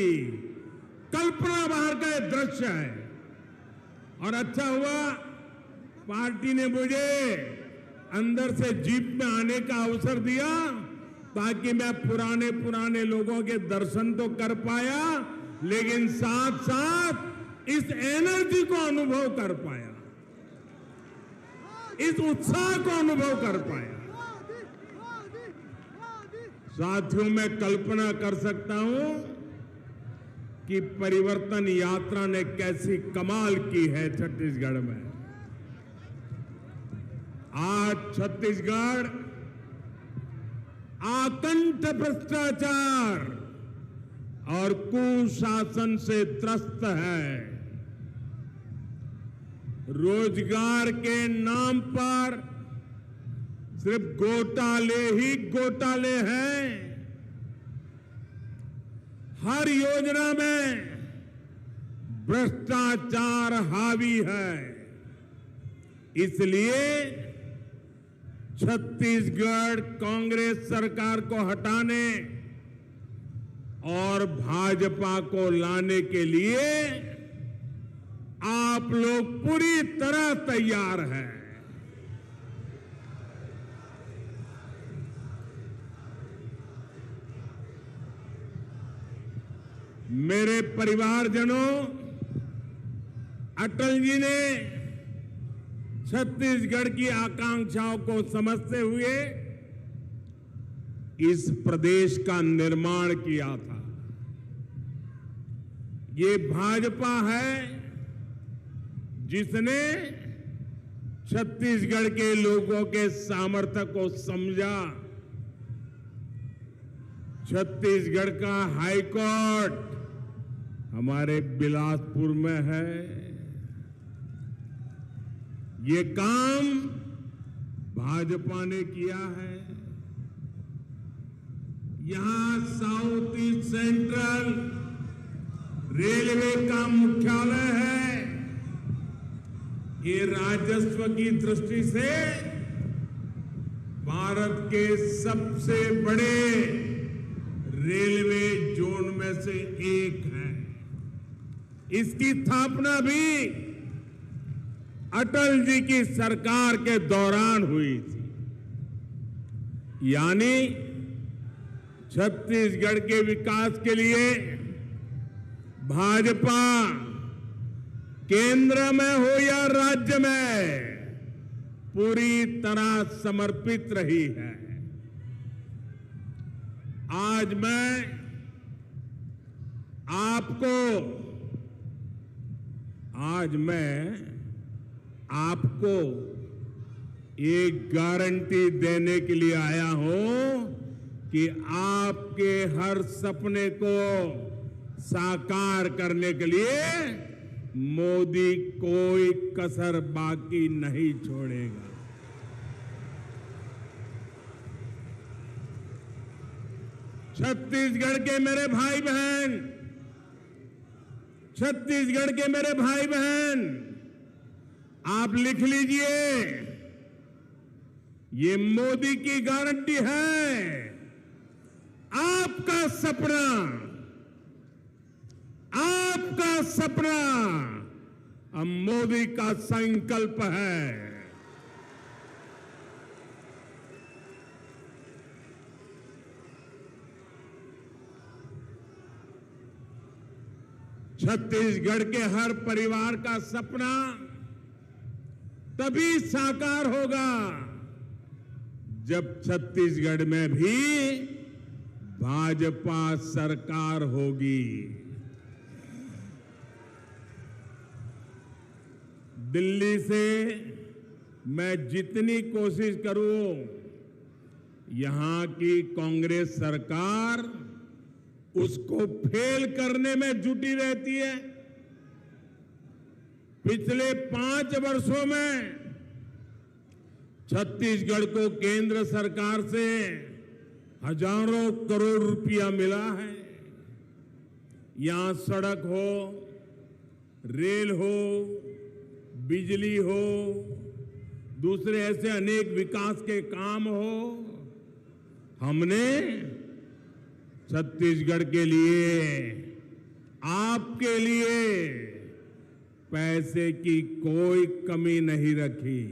कल्पना बाहर का ये दृश्य है। और अच्छा हुआ पार्टी ने मुझे अंदर से जीप में आने का अवसर दिया, ताकि मैं पुराने लोगों के दर्शन तो कर पाया, लेकिन साथ साथ इस एनर्जी को अनुभव कर पाया, इस उत्साह को अनुभव कर पाया। साथियों, मैं कल्पना कर सकता हूं कि परिवर्तन यात्रा ने कैसी कमाल की है छत्तीसगढ़ में। आज छत्तीसगढ़ आकंठ भ्रष्टाचार और कुशासन से त्रस्त है। रोजगार के नाम पर सिर्फ घोटाले ही घोटाले हैं। हर योजना में भ्रष्टाचार हावी है। इसलिए छत्तीसगढ़ कांग्रेस सरकार को हटाने और भाजपा को लाने के लिए आप लोग पूरी तरह तैयार हैं। मेरे परिवारजनों, अटल जी ने छत्तीसगढ़ की आकांक्षाओं को समझते हुए इस प्रदेश का निर्माण किया था। ये भाजपा है जिसने छत्तीसगढ़ के लोगों के सामर्थ्य को समझा। छत्तीसगढ़ का हाई कोर्ट हमारे बिलासपुर में है। ये काम भाजपा ने किया है। यहां साउथ ईस्ट सेंट्रल रेलवे का मुख्यालय है। ये राजस्व की दृष्टि से भारत के सबसे बड़े रेलवे जोन में से एक है। इसकी स्थापना भी अटल जी की सरकार के दौरान हुई थी। यानी छत्तीसगढ़ के विकास के लिए भाजपा केंद्र में हो या राज्य में पूरी तरह समर्पित रही है। आज मैं आपको एक गारंटी देने के लिए आया हूं कि आपके हर सपने को साकार करने के लिए मोदी कोई कसर बाकी नहीं छोड़ेगा। छत्तीसगढ़ के मेरे भाई बहन, छत्तीसगढ़ के मेरे भाई बहन, आप लिख लीजिए, ये मोदी की गारंटी है। आपका सपना अब मोदी का संकल्प है। छत्तीसगढ़ के हर परिवार का सपना तभी साकार होगा जब छत्तीसगढ़ में भी भाजपा सरकार होगी। दिल्ली से मैं जितनी कोशिश करूं, यहां की कांग्रेस सरकार उसको फेल करने में जुटी रहती है। पिछले 5 वर्षों में छत्तीसगढ़ को केंद्र सरकार से हजारों करोड़ रुपया मिला है। यहां सड़क हो, रेल हो, बिजली हो, दूसरे ऐसे अनेक विकास के काम हो, हमने छत्तीसगढ़ के लिए, आपके लिए पैसे की कोई कमी नहीं रखी।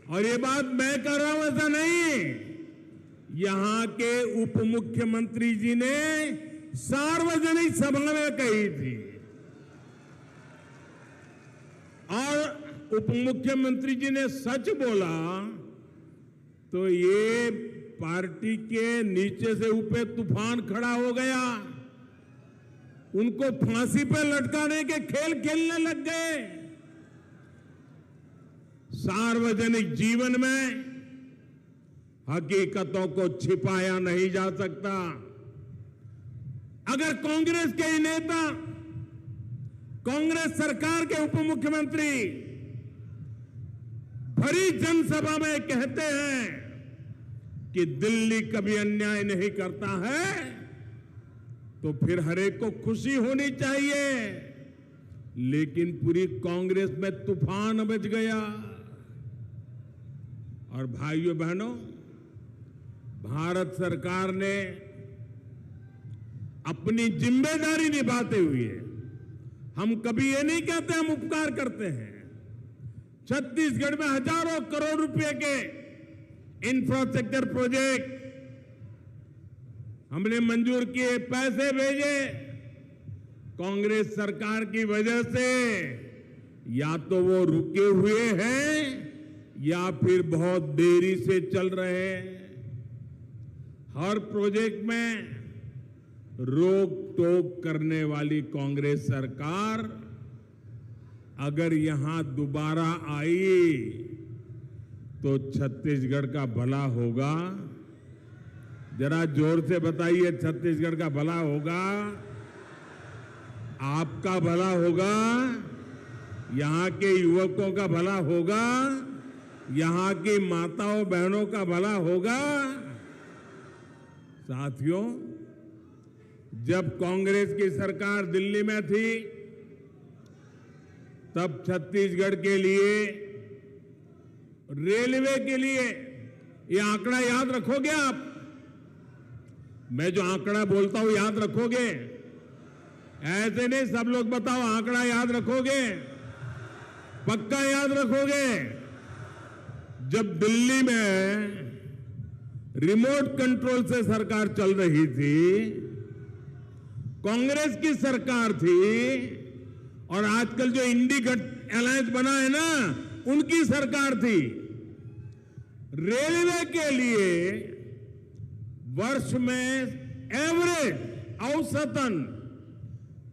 और ये बात मैं कर रहा हूं ऐसा नहीं, यहां के उप मुख्यमंत्री जी ने सार्वजनिक सभा में कही थी। और उप मुख्यमंत्री जी ने सच बोला तो ये पार्टी के नीचे से ऊपर तूफान खड़ा हो गया। उनको फांसी पे लटकाने के खेल खेलने लग गए। सार्वजनिक जीवन में हकीकतों को छिपाया नहीं जा सकता। अगर कांग्रेस के ही नेता, कांग्रेस सरकार के उप मुख्यमंत्री भरी जनसभा में कहते हैं कि दिल्ली कभी अन्याय नहीं करता है, तो फिर हरेक को खुशी होनी चाहिए। लेकिन पूरी कांग्रेस में तूफान मच गया। और भाइयों बहनों, भारत सरकार ने अपनी जिम्मेदारी निभाते हुए, हम कभी ये नहीं कहते हम उपकार करते हैं, छत्तीसगढ़ में हजारों करोड़ रुपए के इंफ्रास्ट्रक्चर प्रोजेक्ट हमने मंजूर किए, पैसे भेजे। कांग्रेस सरकार की वजह से या तो वो रुके हुए हैं या फिर बहुत देरी से चल रहे हैं। हर प्रोजेक्ट में रोक टोक करने वाली कांग्रेस सरकार अगर यहां दोबारा आई तो छत्तीसगढ़ का भला होगा। जरा जोर से बताइए, छत्तीसगढ़ का भला होगा, आपका भला होगा, यहां के युवकों का भला होगा, यहां की माताओं बहनों का भला होगा। साथियों, जब कांग्रेस की सरकार दिल्ली में थी तब छत्तीसगढ़ के लिए, रेलवे के लिए, ये आंकड़ा याद रखोगे आप? मैं जो आंकड़ा बोलता हूं याद रखोगे? ऐसे नहीं सब लोग बताओ, आंकड़ा याद रखोगे? पक्का याद रखोगे? जब दिल्ली में रिमोट कंट्रोल से सरकार चल रही थी, कांग्रेस की सरकार थी, और आजकल जो इंडी अलायंस बना है ना, उनकी सरकार थी। रेलवे के लिए वर्ष में एवरेज औसतन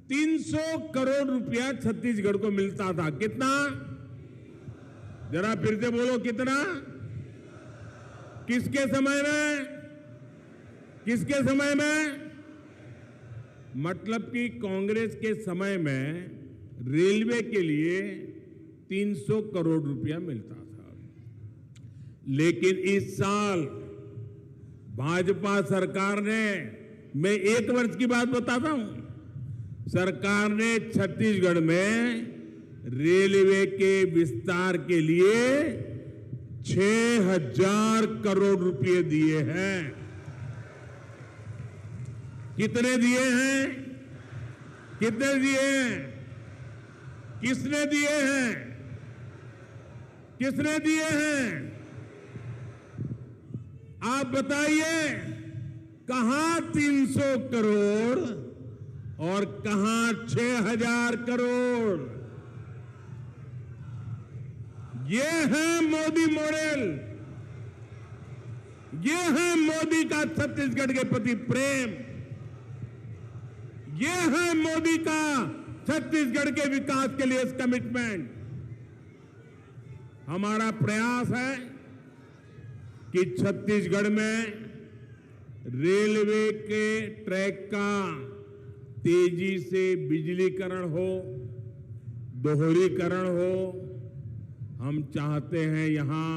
300 करोड़ रुपया छत्तीसगढ़ को मिलता था। कितना? जरा फिर से बोलो, कितना? किसके समय में? किसके समय में? मतलब कि कांग्रेस के समय में रेलवे के लिए 300 करोड़ रुपया मिलता था। लेकिन इस साल भाजपा सरकार ने, मैं एक वर्ष की बात बताता हूं, सरकार ने छत्तीसगढ़ में रेलवे के विस्तार के लिए 6,000 करोड़ रुपए दिए हैं। कितने दिए हैं? कितने दिए हैं? किसने दिए हैं? किसने दिए हैं? आप बताइए, कहां 300 करोड़ और कहां 6,000 करोड़? ये है मोदी मॉडल, ये है मोदी का छत्तीसगढ़ के प्रति प्रेम, ये है मोदी का छत्तीसगढ़ के विकास के लिए कमिटमेंट। हमारा प्रयास है कि छत्तीसगढ़ में रेलवे के ट्रैक का तेजी से बिजलीकरण हो, दोहरीकरण हो। हम चाहते हैं यहां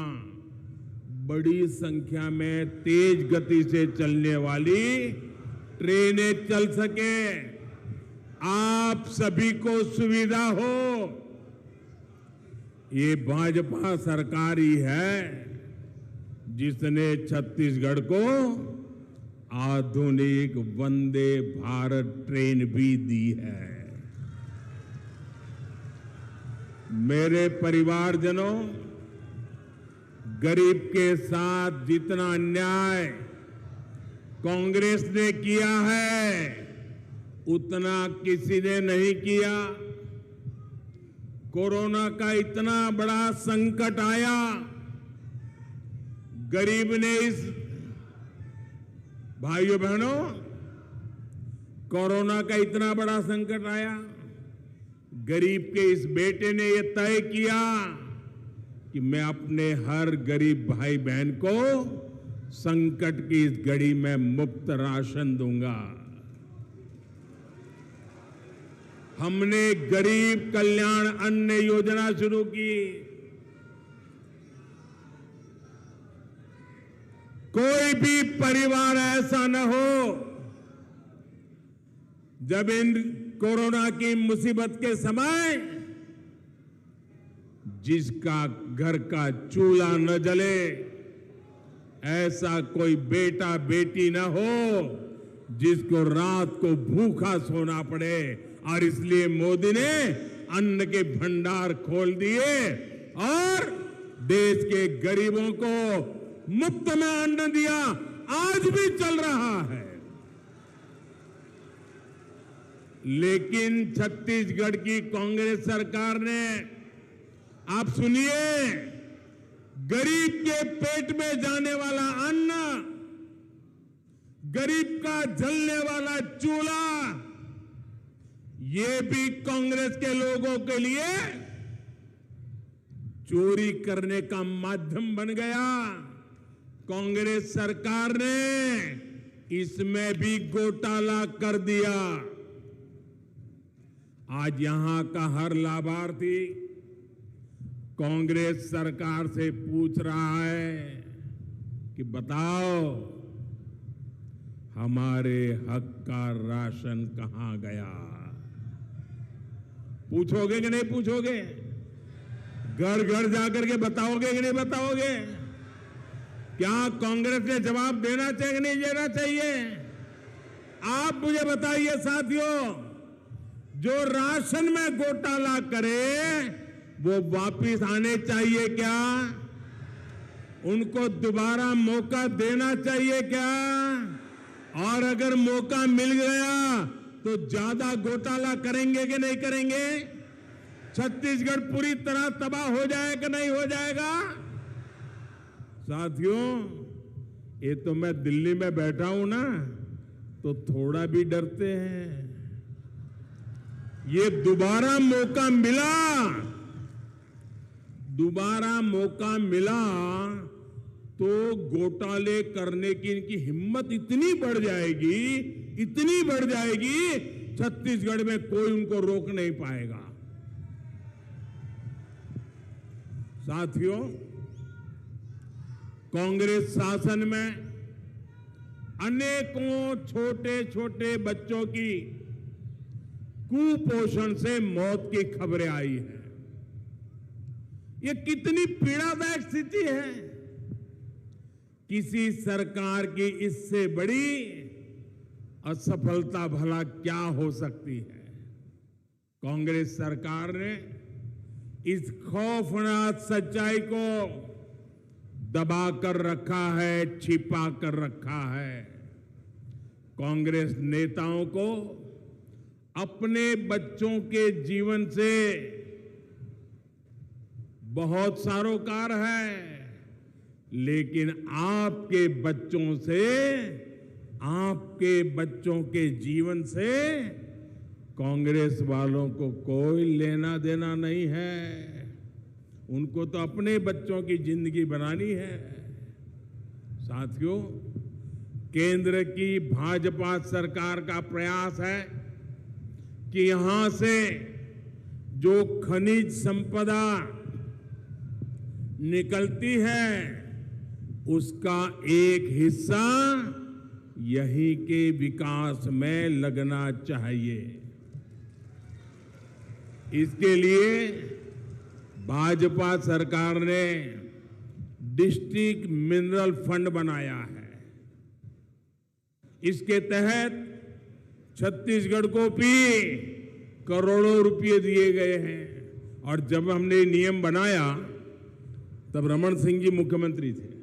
बड़ी संख्या में तेज गति से चलने वाली ट्रेनें चल सके, आप सभी को सुविधा हो। ये भाजपा सरकार ही है जिसने छत्तीसगढ़ को आधुनिक वंदे भारत ट्रेन भी दी है। मेरे परिवारजनों, गरीब के साथ जितना अन्याय कांग्रेस ने किया है उतना किसी ने नहीं किया। कोरोना का इतना बड़ा संकट आया, गरीब ने इस, भाइयों बहनों, कोरोना का इतना बड़ा संकट आया, गरीब के इस बेटे ने यह तय किया कि मैं अपने हर गरीब भाई बहन को संकट की इस घड़ी में मुफ्त राशन दूंगा। हमने गरीब कल्याण अन्न योजना शुरू की। कोई भी परिवार ऐसा न हो जब इन कोरोना की मुसीबत के समय जिसका घर का चूल्हा न जले, ऐसा कोई बेटा बेटी न हो जिसको रात को भूखा सोना पड़े। और इसलिए मोदी ने अन्न के भंडार खोल दिए और देश के गरीबों को मुफ्त में अन्न दिया। आज भी चल रहा है। लेकिन छत्तीसगढ़ की कांग्रेस सरकार ने आप सुनिए, गरीब के पेट में जाने वाला अन्न, गरीब का जलने वाला चूल्हा, ये भी कांग्रेस के लोगों के लिए चोरी करने का माध्यम बन गया। कांग्रेस सरकार ने इसमें भी घोटाला कर दिया। आज यहां का हर लाभार्थी कांग्रेस सरकार से पूछ रहा है कि बताओ हमारे हक का राशन कहां गया। पूछोगे कि नहीं पूछोगे? घर घर जाकर के बताओगे कि नहीं बताओगे? क्या कांग्रेस ने जवाब देना चाहिए कि नहीं देना चाहिए? आप मुझे बताइए साथियों, जो राशन में घोटाला करे वो वापिस आने चाहिए क्या? उनको दोबारा मौका देना चाहिए क्या? और अगर मौका मिल गया तो ज्यादा घोटाला करेंगे कि नहीं करेंगे? छत्तीसगढ़ पूरी तरह तबाह हो जाएगा कि नहीं हो जाएगा? साथियों, ये तो मैं दिल्ली में बैठा हूं ना, तो थोड़ा भी डरते हैं। ये दोबारा मौका मिला तो घोटाले करने की इनकी हिम्मत इतनी बढ़ जाएगी, छत्तीसगढ़ में कोई उनको रोक नहीं पाएगा। साथियों, कांग्रेस शासन में अनेकों छोटे छोटे बच्चों की कुपोषण से मौत की खबरें आई हैं। ये कितनी पीड़ादायक स्थिति है। किसी सरकार की इससे बड़ी असफलता भला क्या हो सकती है? कांग्रेस सरकार ने इस खौफनाक सच्चाई को दबा कर रखा है, छिपा कर रखा है। कांग्रेस नेताओं को अपने बच्चों के जीवन से बहुत सरोकार है, लेकिन आपके बच्चों के जीवन से कांग्रेस वालों को कोई लेना देना नहीं है। उनको तो अपने बच्चों की जिंदगी बनानी है। साथियों, केंद्र की भाजपा सरकार का प्रयास है कि यहां से जो खनिज संपदा निकलती है उसका एक हिस्सा यहीं के विकास में लगना चाहिए। इसके लिए भाजपा सरकार ने डिस्ट्रिक्ट मिनरल फंड बनाया है। इसके तहत छत्तीसगढ़ को भी करोड़ों रुपए दिए गए हैं। और जब हमने ये नियम बनाया तब रमन सिंह जी मुख्यमंत्री थे।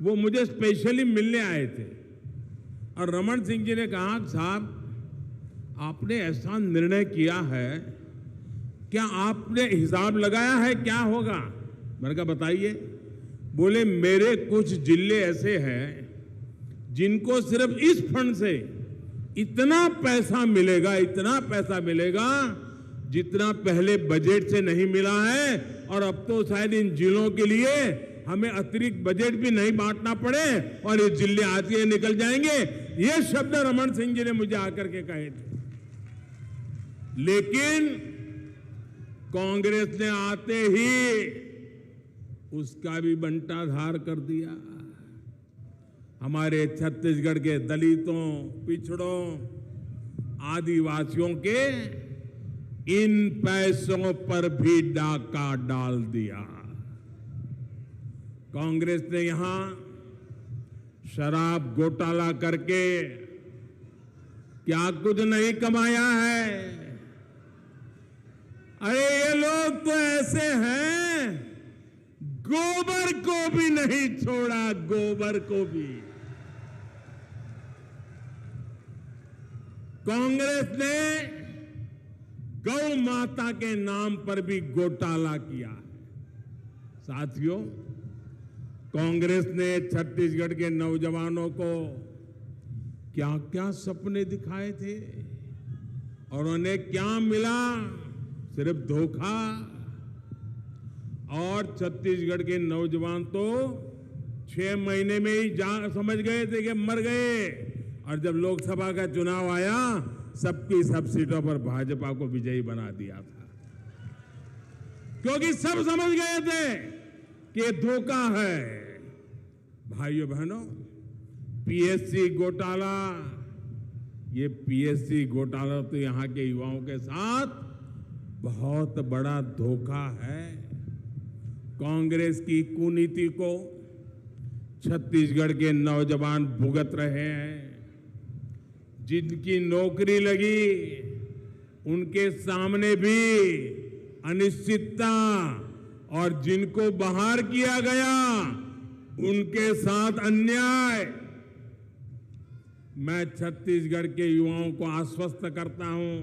वो मुझे स्पेशली मिलने आए थे और रमन सिंह जी ने कहा, साहब आपने ऐसा निर्णय किया है, क्या आपने हिसाब लगाया है क्या होगा? मैंने कहा बताइए। बोले मेरे कुछ जिले ऐसे हैं जिनको सिर्फ इस फंड से इतना पैसा मिलेगा जितना पहले बजट से नहीं मिला है, और अब तो शायद इन जिलों के लिए हमें अतिरिक्त बजट भी नहीं बांटना पड़े और ये जिले आज के निकल जाएंगे। ये शब्द रमन सिंह जी ने मुझे आकर के कहे थे। लेकिन कांग्रेस ने आते ही उसका भी बंटाधार कर दिया। हमारे छत्तीसगढ़ के दलितों, पिछड़ों, आदिवासियों के इन पैसों पर भी डाका डाल दिया। कांग्रेस ने यहां शराब घोटाला करके क्या कुछ नहीं कमाया है। अरे ये लोग तो ऐसे हैं, गोबर को भी नहीं छोड़ा, गोबर को भी। कांग्रेस ने गौ माता के नाम पर भी घोटाला किया है। साथियों, कांग्रेस ने छत्तीसगढ़ के नौजवानों को क्या क्या सपने दिखाए थे और उन्हें क्या मिला? सिर्फ धोखा। और छत्तीसगढ़ के नौजवान तो 6 महीने में ही समझ गए थे कि मर गए, और जब लोकसभा का चुनाव आया सबकी सब सीटों पर भाजपा को विजयी बना दिया था, क्योंकि सब समझ गए थे कि ये धोखा है। भाइयों बहनों, पीएससी घोटाला, ये पीएससी घोटाला तो यहां के युवाओं के साथ बहुत बड़ा धोखा है। कांग्रेस की कुनीति को छत्तीसगढ़ के नौजवान भुगत रहे हैं। जिनकी नौकरी लगी उनके सामने भी अनिश्चितता, और जिनको बाहर किया गया उनके साथ अन्याय। मैं छत्तीसगढ़ के युवाओं को आश्वस्त करता हूं,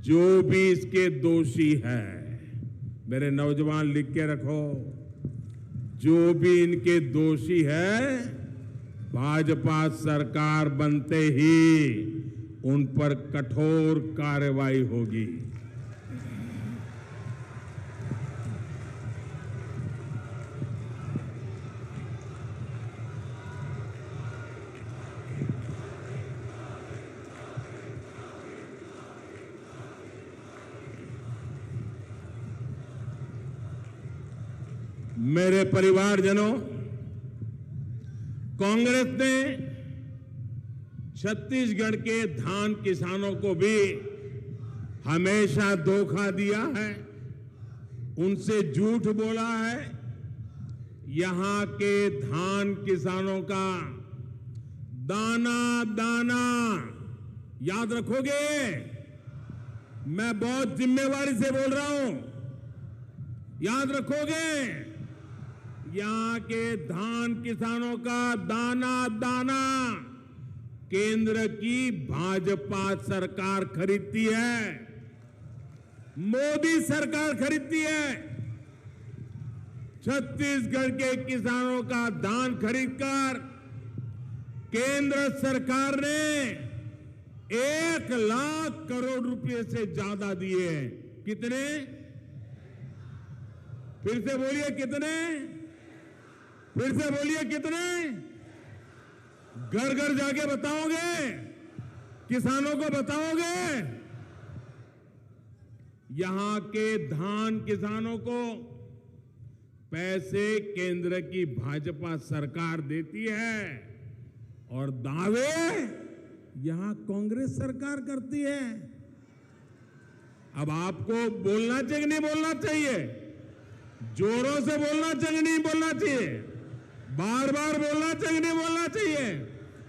जो भी इसके दोषी है, मेरे नौजवान लिख के रखो, जो भी इनके दोषी है, भाजपा सरकार बनते ही उन पर कठोर कार्रवाई होगी। मेरे परिवारजनों, कांग्रेस ने छत्तीसगढ़ के धान किसानों को भी हमेशा धोखा दिया है, उनसे झूठ बोला है। यहां के धान किसानों का दाना दाना याद रखोगे? मैं बहुत जिम्मेवारी से बोल रहा हूं, याद रखोगे? यहां के धान किसानों का दाना दाना केंद्र की भाजपा सरकार खरीदती है, मोदी सरकार खरीदती है। छत्तीसगढ़ के किसानों का धान खरीदकर केंद्र सरकार ने 1 लाख करोड़ रुपए से ज्यादा दिए हैं। कितने? फिर से बोलिए कितने? फिर से बोलिए कितने? घर घर जाके बताओगे? किसानों को बताओगे? यहां के धान किसानों को पैसे केंद्र की भाजपा सरकार देती है और दावे यहां कांग्रेस सरकार करती है। अब आपको बोलना चाहिए नहीं बोलना चाहिए? जोरों से बोलना चाहिए नहीं बोलना चाहिए? बार बार बोलना चाहिए नहीं बोलना चाहिए?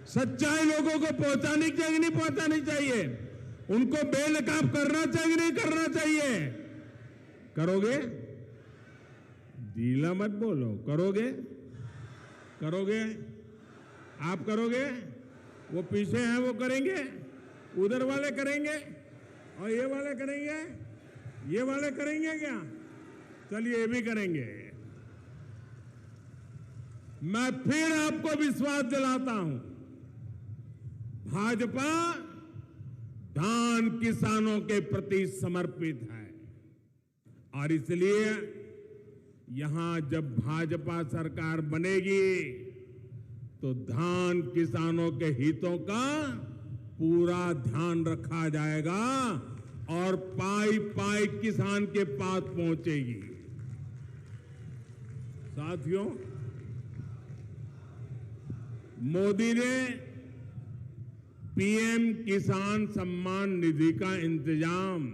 सच्चाई लोगों को पहुंचानी चाहिए नहीं पहुंचानी चाहिए? उनको बेनकाब करना चाहिए नहीं करना चाहिए? करोगे? ढीला मत बोलो, करोगे? करोगे? आप करोगे? वो पीछे हैं वो करेंगे, उधर वाले करेंगे, और ये वाले करेंगे, ये वाले करेंगे क्या? चलिए ये भी करेंगे। मैं फिर आपको विश्वास दिलाता हूं, भाजपा धान किसानों के प्रति समर्पित है, और इसलिए यहां जब भाजपा सरकार बनेगी तो धान किसानों के हितों का पूरा ध्यान रखा जाएगा और पाई पाई किसान के पास पहुंचेगी। साथियों, मोदी ने पीएम किसान सम्मान निधि का इंतजाम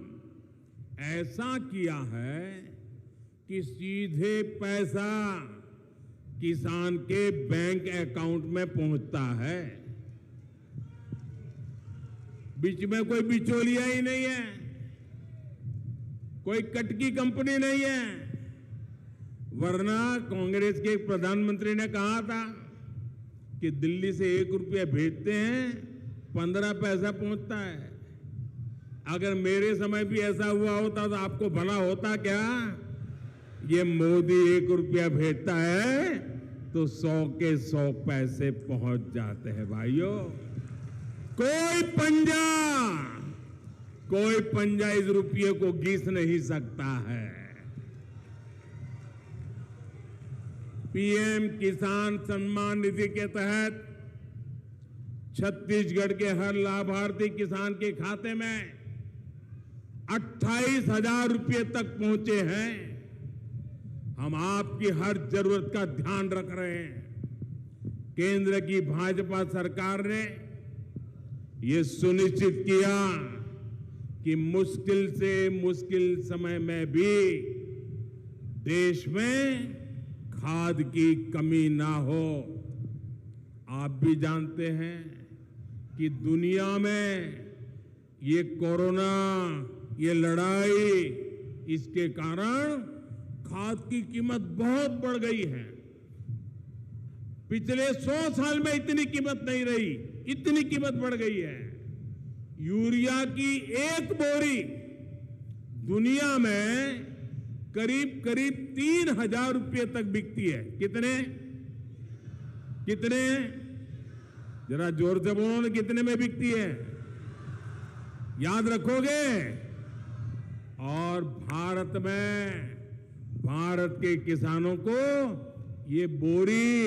ऐसा किया है कि सीधे पैसा किसान के बैंक अकाउंट में पहुंचता है, बीच में कोई बिचौलिया ही नहीं है, कोई कटकी कंपनी नहीं है। वरना कांग्रेस के एक प्रधानमंत्री ने कहा था कि दिल्ली से 1 रुपया भेजते हैं 15 पैसा पहुंचता है। अगर मेरे समय भी ऐसा हुआ होता तो आपको भला होता क्या? ये मोदी 1 रुपया भेजता है तो 100 के 100 पैसे पहुंच जाते हैं भाइयों। कोई पंजा इस रुपये को घिस नहीं सकता है। पीएम किसान सम्मान निधि के तहत छत्तीसगढ़ के हर लाभार्थी किसान के खाते में 28,000 रुपये तक पहुंचे हैं। हम आपकी हर जरूरत का ध्यान रख रहे हैं। केंद्र की भाजपा सरकार ने ये सुनिश्चित किया कि मुश्किल से मुश्किल समय में भी देश में खाद की कमी ना हो। आप भी जानते हैं कि दुनिया में ये कोरोना, ये लड़ाई, इसके कारण खाद की कीमत बहुत बढ़ गई है। पिछले 100 साल में इतनी कीमत नहीं रही, इतनी कीमत बढ़ गई है। यूरिया की एक बोरी दुनिया में करीब 3,000 रुपये तक बिकती है। कितने? जरा जोर से बोलो ना, कितने में बिकती है? याद रखोगे? और भारत के किसानों को ये बोरी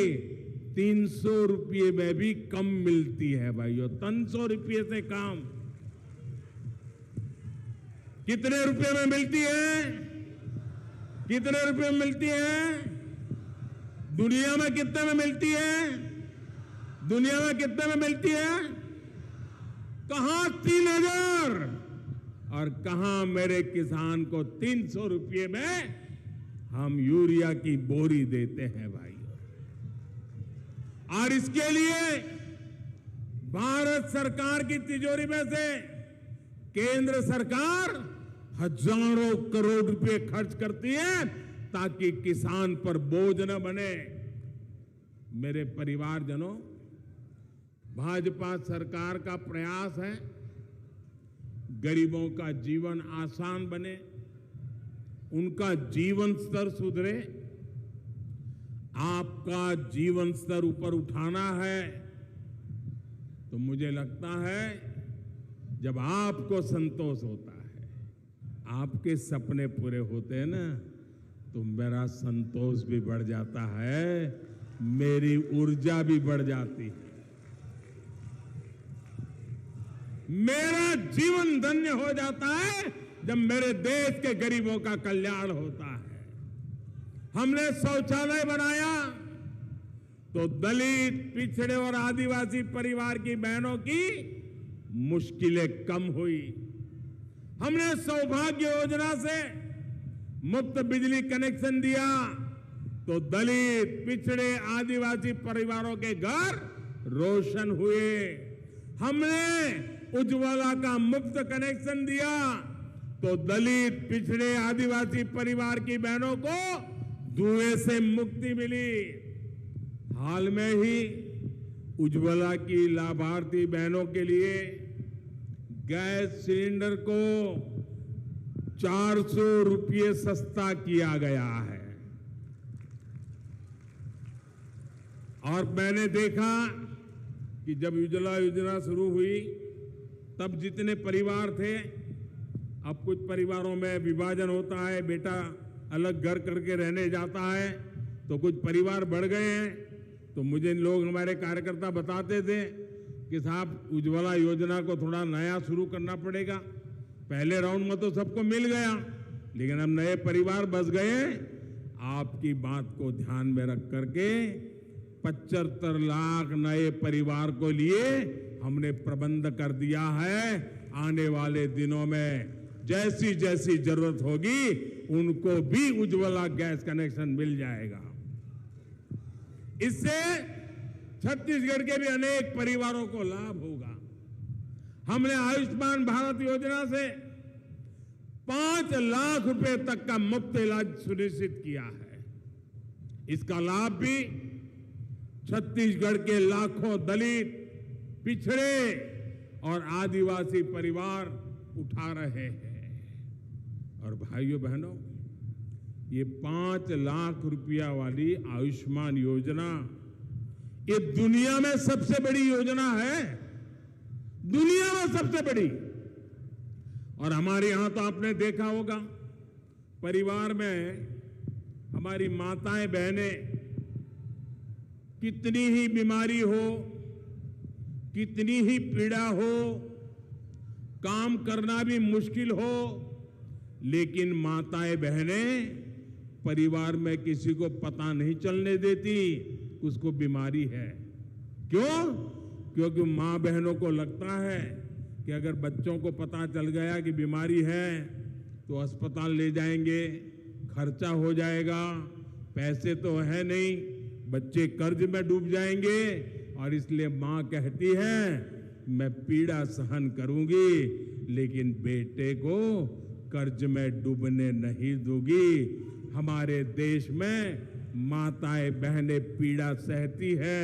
300 रुपये में भी कम मिलती है भाइयों, 300 रुपये से कम। कितने रुपए में मिलती है? कितने रुपए में मिलती है? दुनिया में कितने में मिलती है? दुनिया में कितने में मिलती है? कहां 3,000 और कहां मेरे किसान को 300 रुपये में हम यूरिया की बोरी देते हैं भाई। और इसके लिए भारत सरकार की तिजोरी में से केंद्र सरकार हजारों करोड़ रुपए खर्च करती है ताकि किसान पर बोझ न बने। मेरे परिवारजनों, भाजपा सरकार का प्रयास है गरीबों का जीवन आसान बने, उनका जीवन स्तर सुधरे। आपका जीवन स्तर ऊपर उठाना है तो मुझे लगता है जब आपको संतोष होता है, आपके सपने पूरे होते हैं ना, तो मेरा संतोष भी बढ़ जाता है, मेरी ऊर्जा भी बढ़ जाती है, मेरा जीवन धन्य हो जाता है जब मेरे देश के गरीबों का कल्याण होता है। हमने शौचालय बनाया तो दलित, पिछड़े और आदिवासी परिवार की बहनों की मुश्किलें कम हुई। हमने सौभाग्य योजना से मुफ्त बिजली कनेक्शन दिया तो दलित, पिछड़े, आदिवासी परिवारों के घर रोशन हुए। हमने उज्ज्वला का मुफ्त कनेक्शन दिया तो दलित, पिछड़े, आदिवासी परिवार की बहनों को धुएं से मुक्ति मिली। हाल में ही उज्ज्वला की लाभार्थी बहनों के लिए गैस सिलेंडर को 400 रुपये सस्ता किया गया है। और मैंने देखा कि जब उज्ज्वला योजना शुरू हुई तब जितने परिवार थे, अब कुछ परिवारों में विभाजन होता है, बेटा अलग घर करके रहने जाता है, तो कुछ परिवार बढ़ गए हैं। तो मुझे लोग, हमारे कार्यकर्ता बताते थे कि साहब उज्ज्वला योजना को थोड़ा नया शुरू करना पड़ेगा। पहले राउंड में तो सबको मिल गया, लेकिन अब नए परिवार बस गए। आपकी बात को ध्यान में रख करके 75 लाख नए परिवार को लिए हमने प्रबंध कर दिया है। आने वाले दिनों में जैसी जैसी जरूरत होगी उनको भी उज्ज्वला गैस कनेक्शन मिल जाएगा। इससे छत्तीसगढ़ के भी अनेक परिवारों को लाभ होगा। हमने आयुष्मान भारत योजना से 5 लाख रुपए तक का मुफ्त इलाज सुनिश्चित किया है। इसका लाभ भी छत्तीसगढ़ के लाखों दलित, पिछड़े और आदिवासी परिवार उठा रहे हैं। और भाइयों बहनों, ये 5 लाख रुपया वाली आयुष्मान योजना ये दुनिया में सबसे बड़ी योजना है, दुनिया में सबसे बड़ी। और हमारे यहां तो आपने देखा होगा, परिवार में हमारी माताएं बहनें कितनी ही बीमारी हो, कितनी ही पीड़ा हो, काम करना भी मुश्किल हो, लेकिन माताएं बहनें परिवार में किसी को पता नहीं चलने देती उसको बीमारी है। क्यों? क्योंकि मां बहनों को लगता है कि अगर बच्चों को पता चल गया कि बीमारी है तो अस्पताल ले जाएंगे, खर्चा हो जाएगा, पैसे तो है नहीं, बच्चे कर्ज में डूब जाएंगे। और इसलिए मां कहती है मैं पीड़ा सहन करूंगी लेकिन बेटे को कर्ज में डूबने नहीं दूंगी। हमारे देश में माताएं बहनें पीड़ा सहती है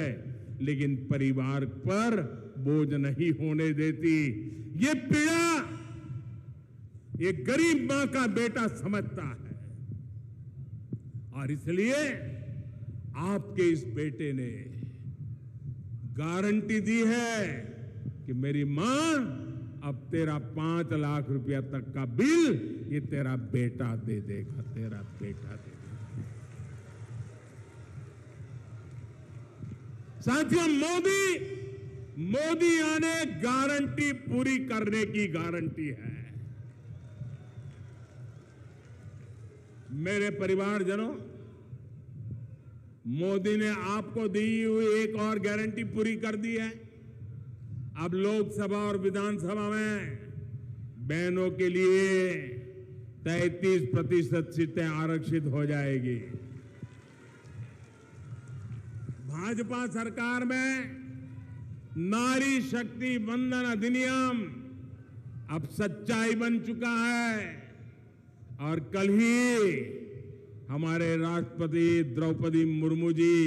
लेकिन परिवार पर बोझ नहीं होने देती। ये पीड़ा ये गरीब मां का बेटा समझता है। और इसलिए आपके इस बेटे ने गारंटी दी है कि मेरी मां अब तेरा 5 लाख रुपया तक का बिल ये तेरा बेटा दे देगा, तेरा बेटा दे देगा। साथियों, मोदी आने गारंटी पूरी करने की गारंटी है। मेरे परिवारजनों, मोदी ने आपको दी हुई एक और गारंटी पूरी कर दी है। अब लोकसभा और विधानसभा में बहनों के लिए 33% सीटें आरक्षित हो जाएगी। भाजपा सरकार में नारी शक्ति वंदन अधिनियम अब सच्चाई बन चुका है। और कल ही हमारे राष्ट्रपति द्रौपदी मुर्मू जी,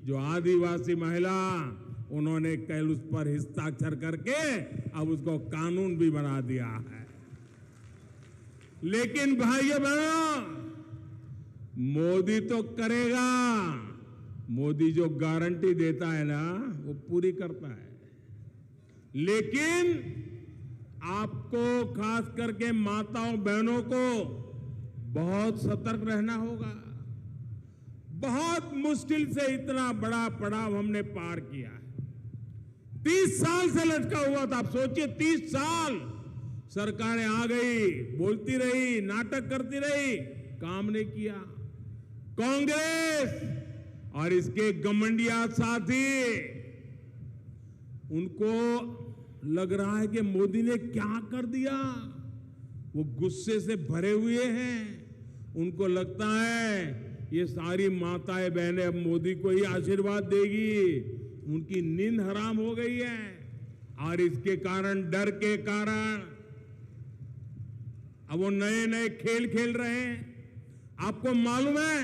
जो आदिवासी महिला, उन्होंने कल उस पर हस्ताक्षर करके अब उसको कानून भी बना दिया है। लेकिन भाइयों बहनों, मोदी तो करेगा, मोदी जो गारंटी देता है ना वो पूरी करता है। लेकिन आपको, खास करके माताओं बहनों को बहुत सतर्क रहना होगा। बहुत मुश्किल से इतना बड़ा पड़ाव हमने पार किया है। 30 साल से लटका हुआ था। आप सोचिए, 30 साल सरकारें आ गई, बोलती रही, नाटक करती रही, काम नहीं किया। कांग्रेस और इसके गमंडिया साथी, उनको लग रहा है कि मोदी ने क्या कर दिया। वो गुस्से से भरे हुए हैं। उनको लगता है ये सारी माताएं बहनें अब मोदी को ही आशीर्वाद देगी। उनकी नींद हराम हो गई है। और इसके कारण, डर के कारण, अब वो नए नए खेल खेल रहे हैं। आपको मालूम है,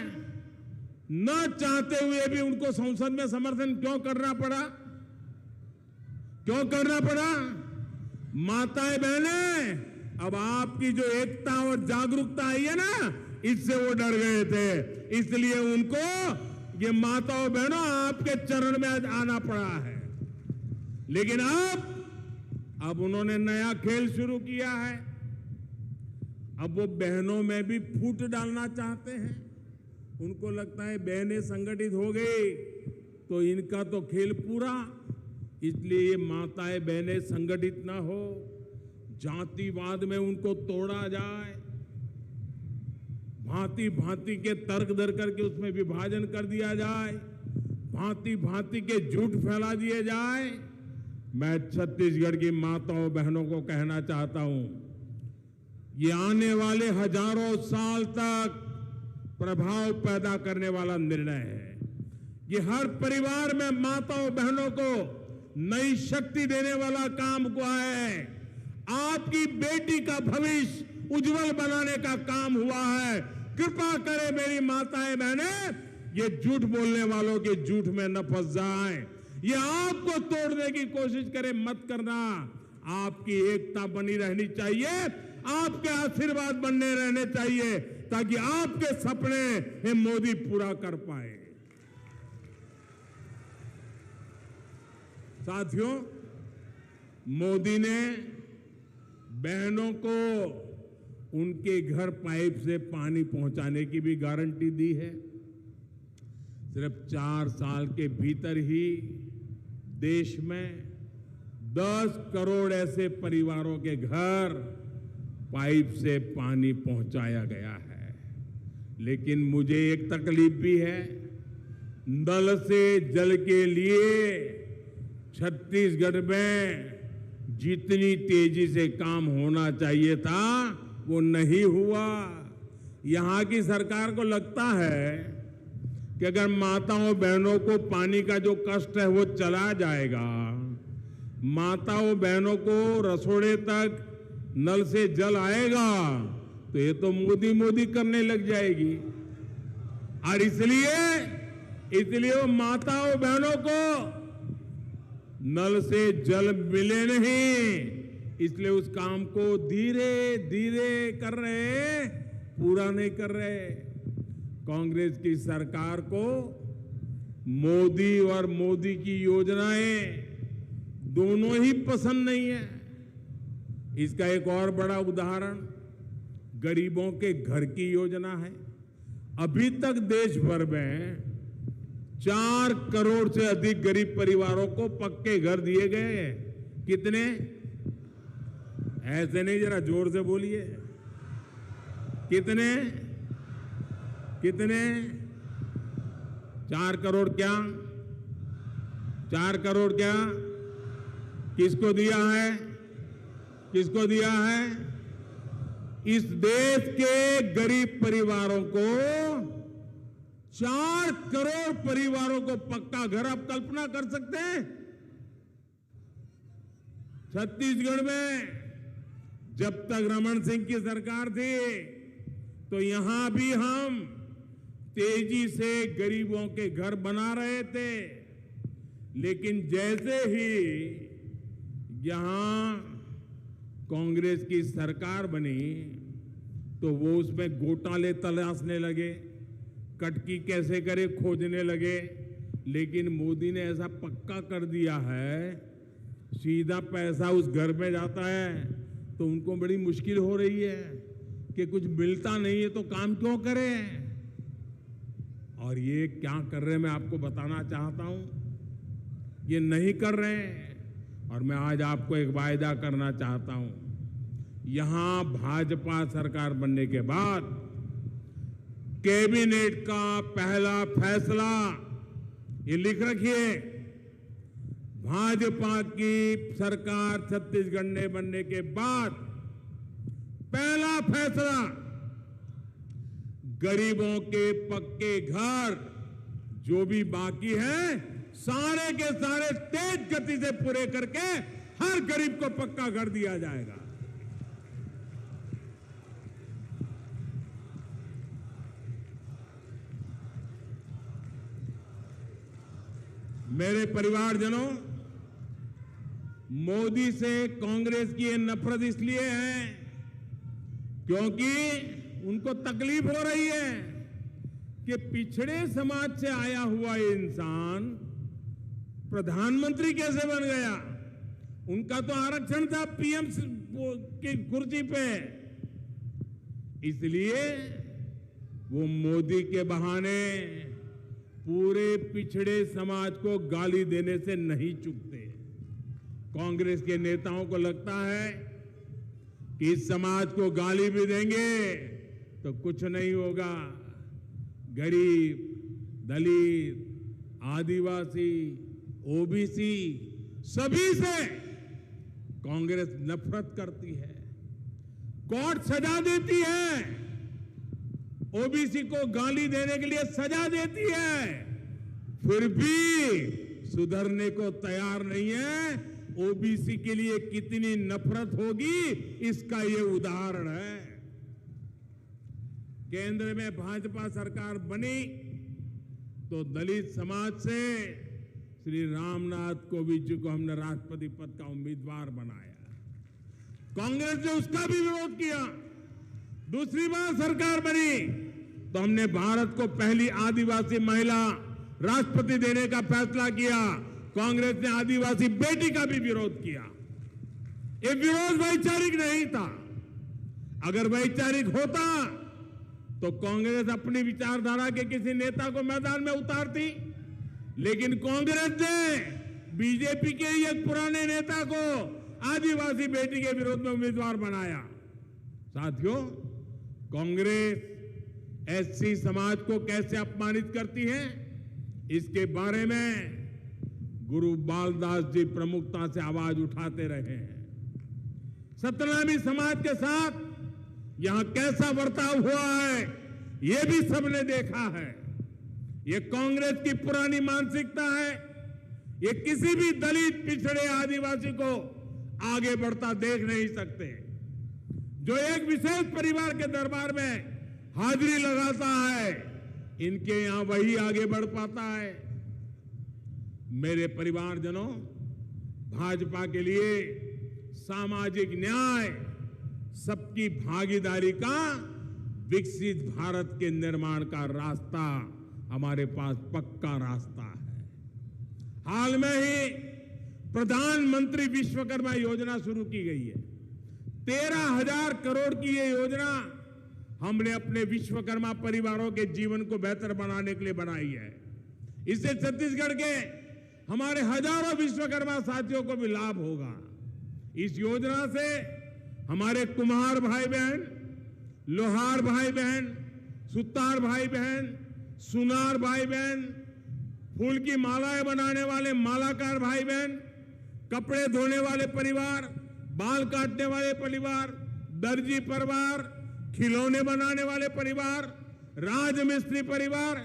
न चाहते हुए भी उनको संसद में समर्थन क्यों करना पड़ा? क्यों करना पड़ा? माताएं बहनें, अब आपकी जो एकता और जागरूकता आई है ना, इससे वो डर गए थे। इसलिए उनको, ये माताओं बहनों, आपके चरण में आज आना पड़ा है। लेकिन अब उन्होंने नया खेल शुरू किया है। अब वो बहनों में भी फूट डालना चाहते हैं। उनको लगता है बहनें संगठित हो गई तो इनका तो खेल पूरा। इसलिए ये माताएं बहनें संगठित ना हो, जातिवाद में उनको तोड़ा जाए, भांति भांति के तर्क दर करके उसमें विभाजन कर दिया जाए, भांति भांति के झूठ फैला दिए जाए। मैं छत्तीसगढ़ की माताओं बहनों को कहना चाहता हूं, ये आने वाले हजारों साल तक प्रभाव पैदा करने वाला निर्णय है। ये हर परिवार में माताओं बहनों को नई शक्ति देने वाला काम हुआ है। आपकी बेटी का भविष्य उज्जवल बनाने का काम हुआ है। कृपा करें मेरी माताएं बहनें, ये झूठ बोलने वालों के झूठ में न फंस जाएं। ये आपको तोड़ने की कोशिश करें, मत करना। आपकी एकता बनी रहनी चाहिए, आपके आशीर्वाद बनने रहने चाहिए, ताकि आपके सपने ये मोदी पूरा कर पाए। साथियों, मोदी ने बहनों को उनके घर पाइप से पानी पहुंचाने की भी गारंटी दी है। सिर्फ 4 साल के भीतर ही देश में 10 करोड़ ऐसे परिवारों के घर पाइप से पानी पहुंचाया गया है। लेकिन मुझे एक तकलीफ भी है, नल से जल के लिए छत्तीसगढ़ में जितनी तेजी से काम होना चाहिए था वो नहीं हुआ। यहां की सरकार को लगता है कि अगर माताओं बहनों को पानी का जो कष्ट है वो चला जाएगा, माताओं बहनों को रसोड़े तक नल से जल आएगा, तो ये तो मोदी मोदी करने लग जाएगी। और इसलिए वो माताओं बहनों को नल से जल मिले नहीं, इसलिए उस काम को धीरे धीरे कर रहे, पूरा नहीं कर रहे। कांग्रेस की सरकार को मोदी और मोदी की योजनाएं दोनों ही पसंद नहीं है। इसका एक और बड़ा उदाहरण गरीबों के घर की योजना है। अभी तक देश भर में 4 करोड़ से अधिक गरीब परिवारों को पक्के घर दिए गए हैं। कितने? ऐसे नहीं, जरा जोर से बोलिए। कितने? 4 करोड़ क्या? 4 करोड़ क्या? किसको दिया है? किसको दिया है? इस देश के गरीब परिवारों को 4 करोड़ परिवारों को पक्का घर। आप कल्पना कर सकते हैं? छत्तीसगढ़ में जब तक रमन सिंह की सरकार थी तो यहां भी हम तेजी से गरीबों के घर बना रहे थे, लेकिन जैसे ही यहां कांग्रेस की सरकार बनी तो वो उसमें घोटाले तलाशने लगे, कटकी कैसे करे खोजने लगे। लेकिन मोदी ने ऐसा पक्का कर दिया है, सीधा पैसा उस घर में जाता है, तो उनको बड़ी मुश्किल हो रही है कि कुछ मिलता नहीं है तो काम क्यों करें। और ये क्या कर रहे हैं मैं आपको बताना चाहता हूं, ये नहीं कर रहे हैं। और मैं आज आपको एक वायदा करना चाहता हूं, यहां भाजपा सरकार बनने के बाद कैबिनेट का पहला फैसला, ये लिख रखिए, भाजपा की सरकार छत्तीसगढ़ में बनने के बाद पहला फैसला, गरीबों के पक्के घर जो भी बाकी हैं सारे के सारे तेज गति से पूरे करके हर गरीब को पक्का घर दिया जाएगा। मेरे परिवारजनों, मोदी से कांग्रेस की ये नफरत इसलिए है क्योंकि उनको तकलीफ हो रही है कि पिछड़े समाज से आया हुआ इंसान प्रधानमंत्री कैसे बन गया। उनका तो आरक्षण था पीएम की कुर्सी पे, इसलिए वो मोदी के बहाने पूरे पिछड़े समाज को गाली देने से नहीं चूकते। कांग्रेस के नेताओं को लगता है कि इस समाज को गाली भी देंगे तो कुछ नहीं होगा। गरीब, दलित, आदिवासी, ओबीसी सभी से कांग्रेस नफरत करती है, कोर्ट सजा देती है, ओबीसी को गाली देने के लिए सजा देती है, फिर भी सुधरने को तैयार नहीं है। ओबीसी के लिए कितनी नफरत होगी इसका ये उदाहरण है। केंद्र में भाजपा सरकार बनी तो दलित समाज से श्री रामनाथ कोविंद जी को हमने राष्ट्रपति पद का उम्मीदवार बनाया। कांग्रेस ने उसका भी विरोध किया। दूसरी बार सरकार बनी तो हमने भारत को पहली आदिवासी महिला राष्ट्रपति देने का फैसला किया। कांग्रेस ने आदिवासी बेटी का भी विरोध किया। ये विरोध वैचारिक नहीं था। अगर वैचारिक होता तो कांग्रेस अपनी विचारधारा के किसी नेता को मैदान में उतारती, लेकिन कांग्रेस ने बीजेपी के एक पुराने नेता को आदिवासी बेटी के विरोध में उम्मीदवार बनाया। साथियों, कांग्रेस एससी समाज को कैसे अपमानित करती है, इसके बारे में गुरु बालदास जी प्रमुखता से आवाज उठाते रहे हैं। सतनामी समाज के साथ यहां कैसा बर्ताव हुआ है, यह भी सबने देखा है। यह कांग्रेस की पुरानी मानसिकता है। ये किसी भी दलित, पिछड़े, आदिवासी को आगे बढ़ता देख नहीं सकते। जो एक विशेष परिवार के दरबार में हाजिरी लगाता है, इनके यहां वही आगे बढ़ पाता है। मेरे परिवारजनों, भाजपा के लिए सामाजिक न्याय, सबकी भागीदारी का विकसित भारत के निर्माण का रास्ता हमारे पास पक्का रास्ता है। हाल में ही प्रधानमंत्री विश्वकर्मा योजना शुरू की गई है। 13,000 करोड़ की ये योजना हमने अपने विश्वकर्मा परिवारों के जीवन को बेहतर बनाने के लिए बनाई है। इससे छत्तीसगढ़ के हमारे हजारों विश्वकर्मा साथियों को भी लाभ होगा। इस योजना से हमारे कुम्हार भाई बहन, लोहार भाई बहन, सुतार भाई बहन, सुनार भाई बहन, फूल की मालाएं बनाने वाले मालाकार भाई बहन, कपड़े धोने वाले परिवार, बाल काटने वाले परिवार, दर्जी परिवार, खिलौने बनाने वाले परिवार, राजमिस्त्री परिवार,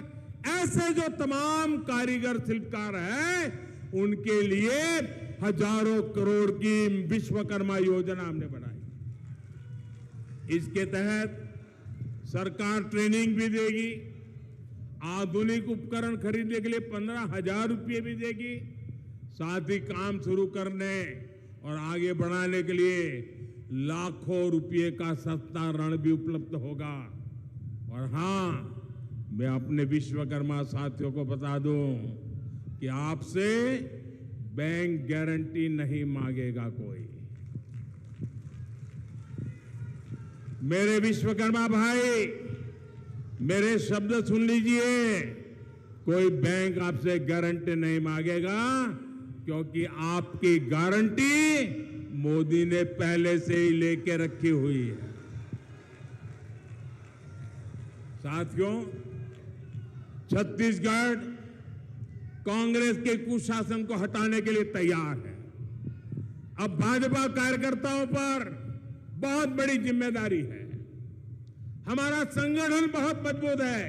ऐसे जो तमाम कारीगर शिल्पकार हैं, उनके लिए हजारों करोड़ की विश्वकर्मा योजना हमने बनाई। इसके तहत सरकार ट्रेनिंग भी देगी, आधुनिक उपकरण खरीदने के लिए 15,000 रुपये भी देगी, साथ ही काम शुरू करने और आगे बढ़ाने के लिए लाखों रुपये का सस्ता ऋण भी उपलब्ध होगा। और हां, मैं अपने विश्वकर्मा साथियों को बता दूं कि आपसे बैंक गारंटी नहीं मांगेगा कोई। मेरे विश्वकर्मा भाई, मेरे शब्द सुन लीजिए, कोई बैंक आपसे गारंटी नहीं मांगेगा, क्योंकि आपकी गारंटी मोदी ने पहले से ही लेके रखी हुई है। साथियों, छत्तीसगढ़ कांग्रेस के कुशासन को हटाने के लिए तैयार है। अब भाजपा कार्यकर्ताओं पर बहुत बड़ी जिम्मेदारी है। हमारा संगठन बहुत मजबूत है।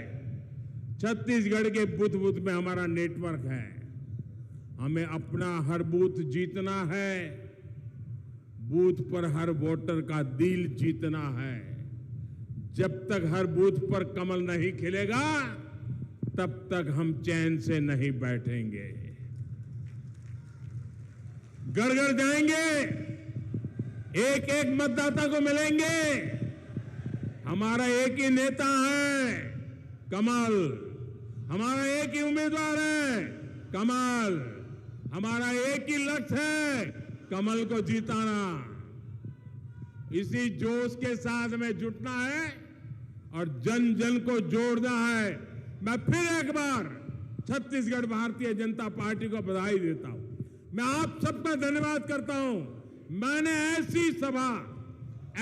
छत्तीसगढ़ के बूथ बूथ में हमारा नेटवर्क है। हमें अपना हर बूथ जीतना है। बूथ पर हर वोटर का दिल जीतना है। जब तक हर बूथ पर कमल नहीं खिलेगा, तब तक हम चैन से नहीं बैठेंगे। घर घर जाएंगे, एक एक मतदाता को मिलेंगे। हमारा एक ही नेता है, कमल। हमारा एक ही उम्मीदवार है, कमल। हमारा एक ही लक्ष्य है, कमल को जीताना। इसी जोश के साथ में जुटना है और जन जन को जोड़ना है। मैं फिर एक बार छत्तीसगढ़ भारतीय जनता पार्टी को बधाई देता हूं। मैं आप सबका धन्यवाद करता हूं। मैंने ऐसी सभा,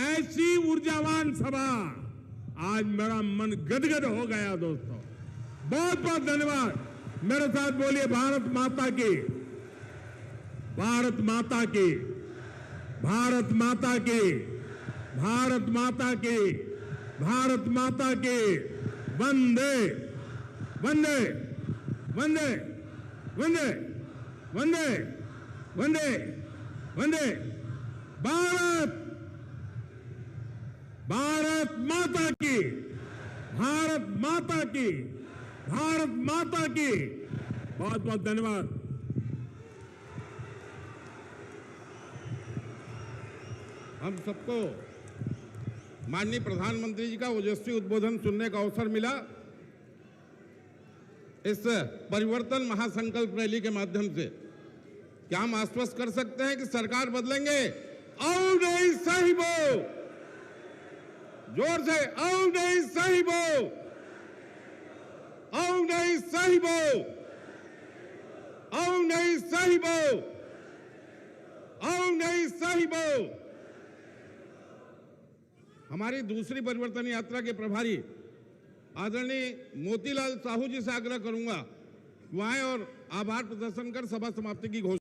ऐसी ऊर्जावान सभा, आज मेरा मन गदगद हो गया। दोस्तों, बहुत बहुत धन्यवाद। मेरे साथ बोलिए, भारत माता की, भारत माता की, भारत माता की, भारत माता की, भारत माता की। वंदे वंदे वंदे वंदे वंदे वंदे वंदे। भारत भारत माता की, भारत माता की, भारत माता की। बहुत बहुत धन्यवाद। हम सबको माननीय प्रधानमंत्री जी का ओजस्वी उद्बोधन सुनने का अवसर मिला। इस परिवर्तन महासंकल्प रैली के माध्यम से क्या हम आश्वस्त कर सकते हैं कि सरकार बदलेंगे? आओ नहीं साहिबो, जोर से आओ नहीं साहिबो, आओ नहीं साहिबो, आओ नहीं साहिबो, आओ नहीं साहिबो। हमारी दूसरी परिवर्तन यात्रा के प्रभारी आदरणीय मोतीलाल साहू जी से आग्रह करूंगा कि आए और आभार प्रदर्शन कर सभा समाप्ति की घोषणा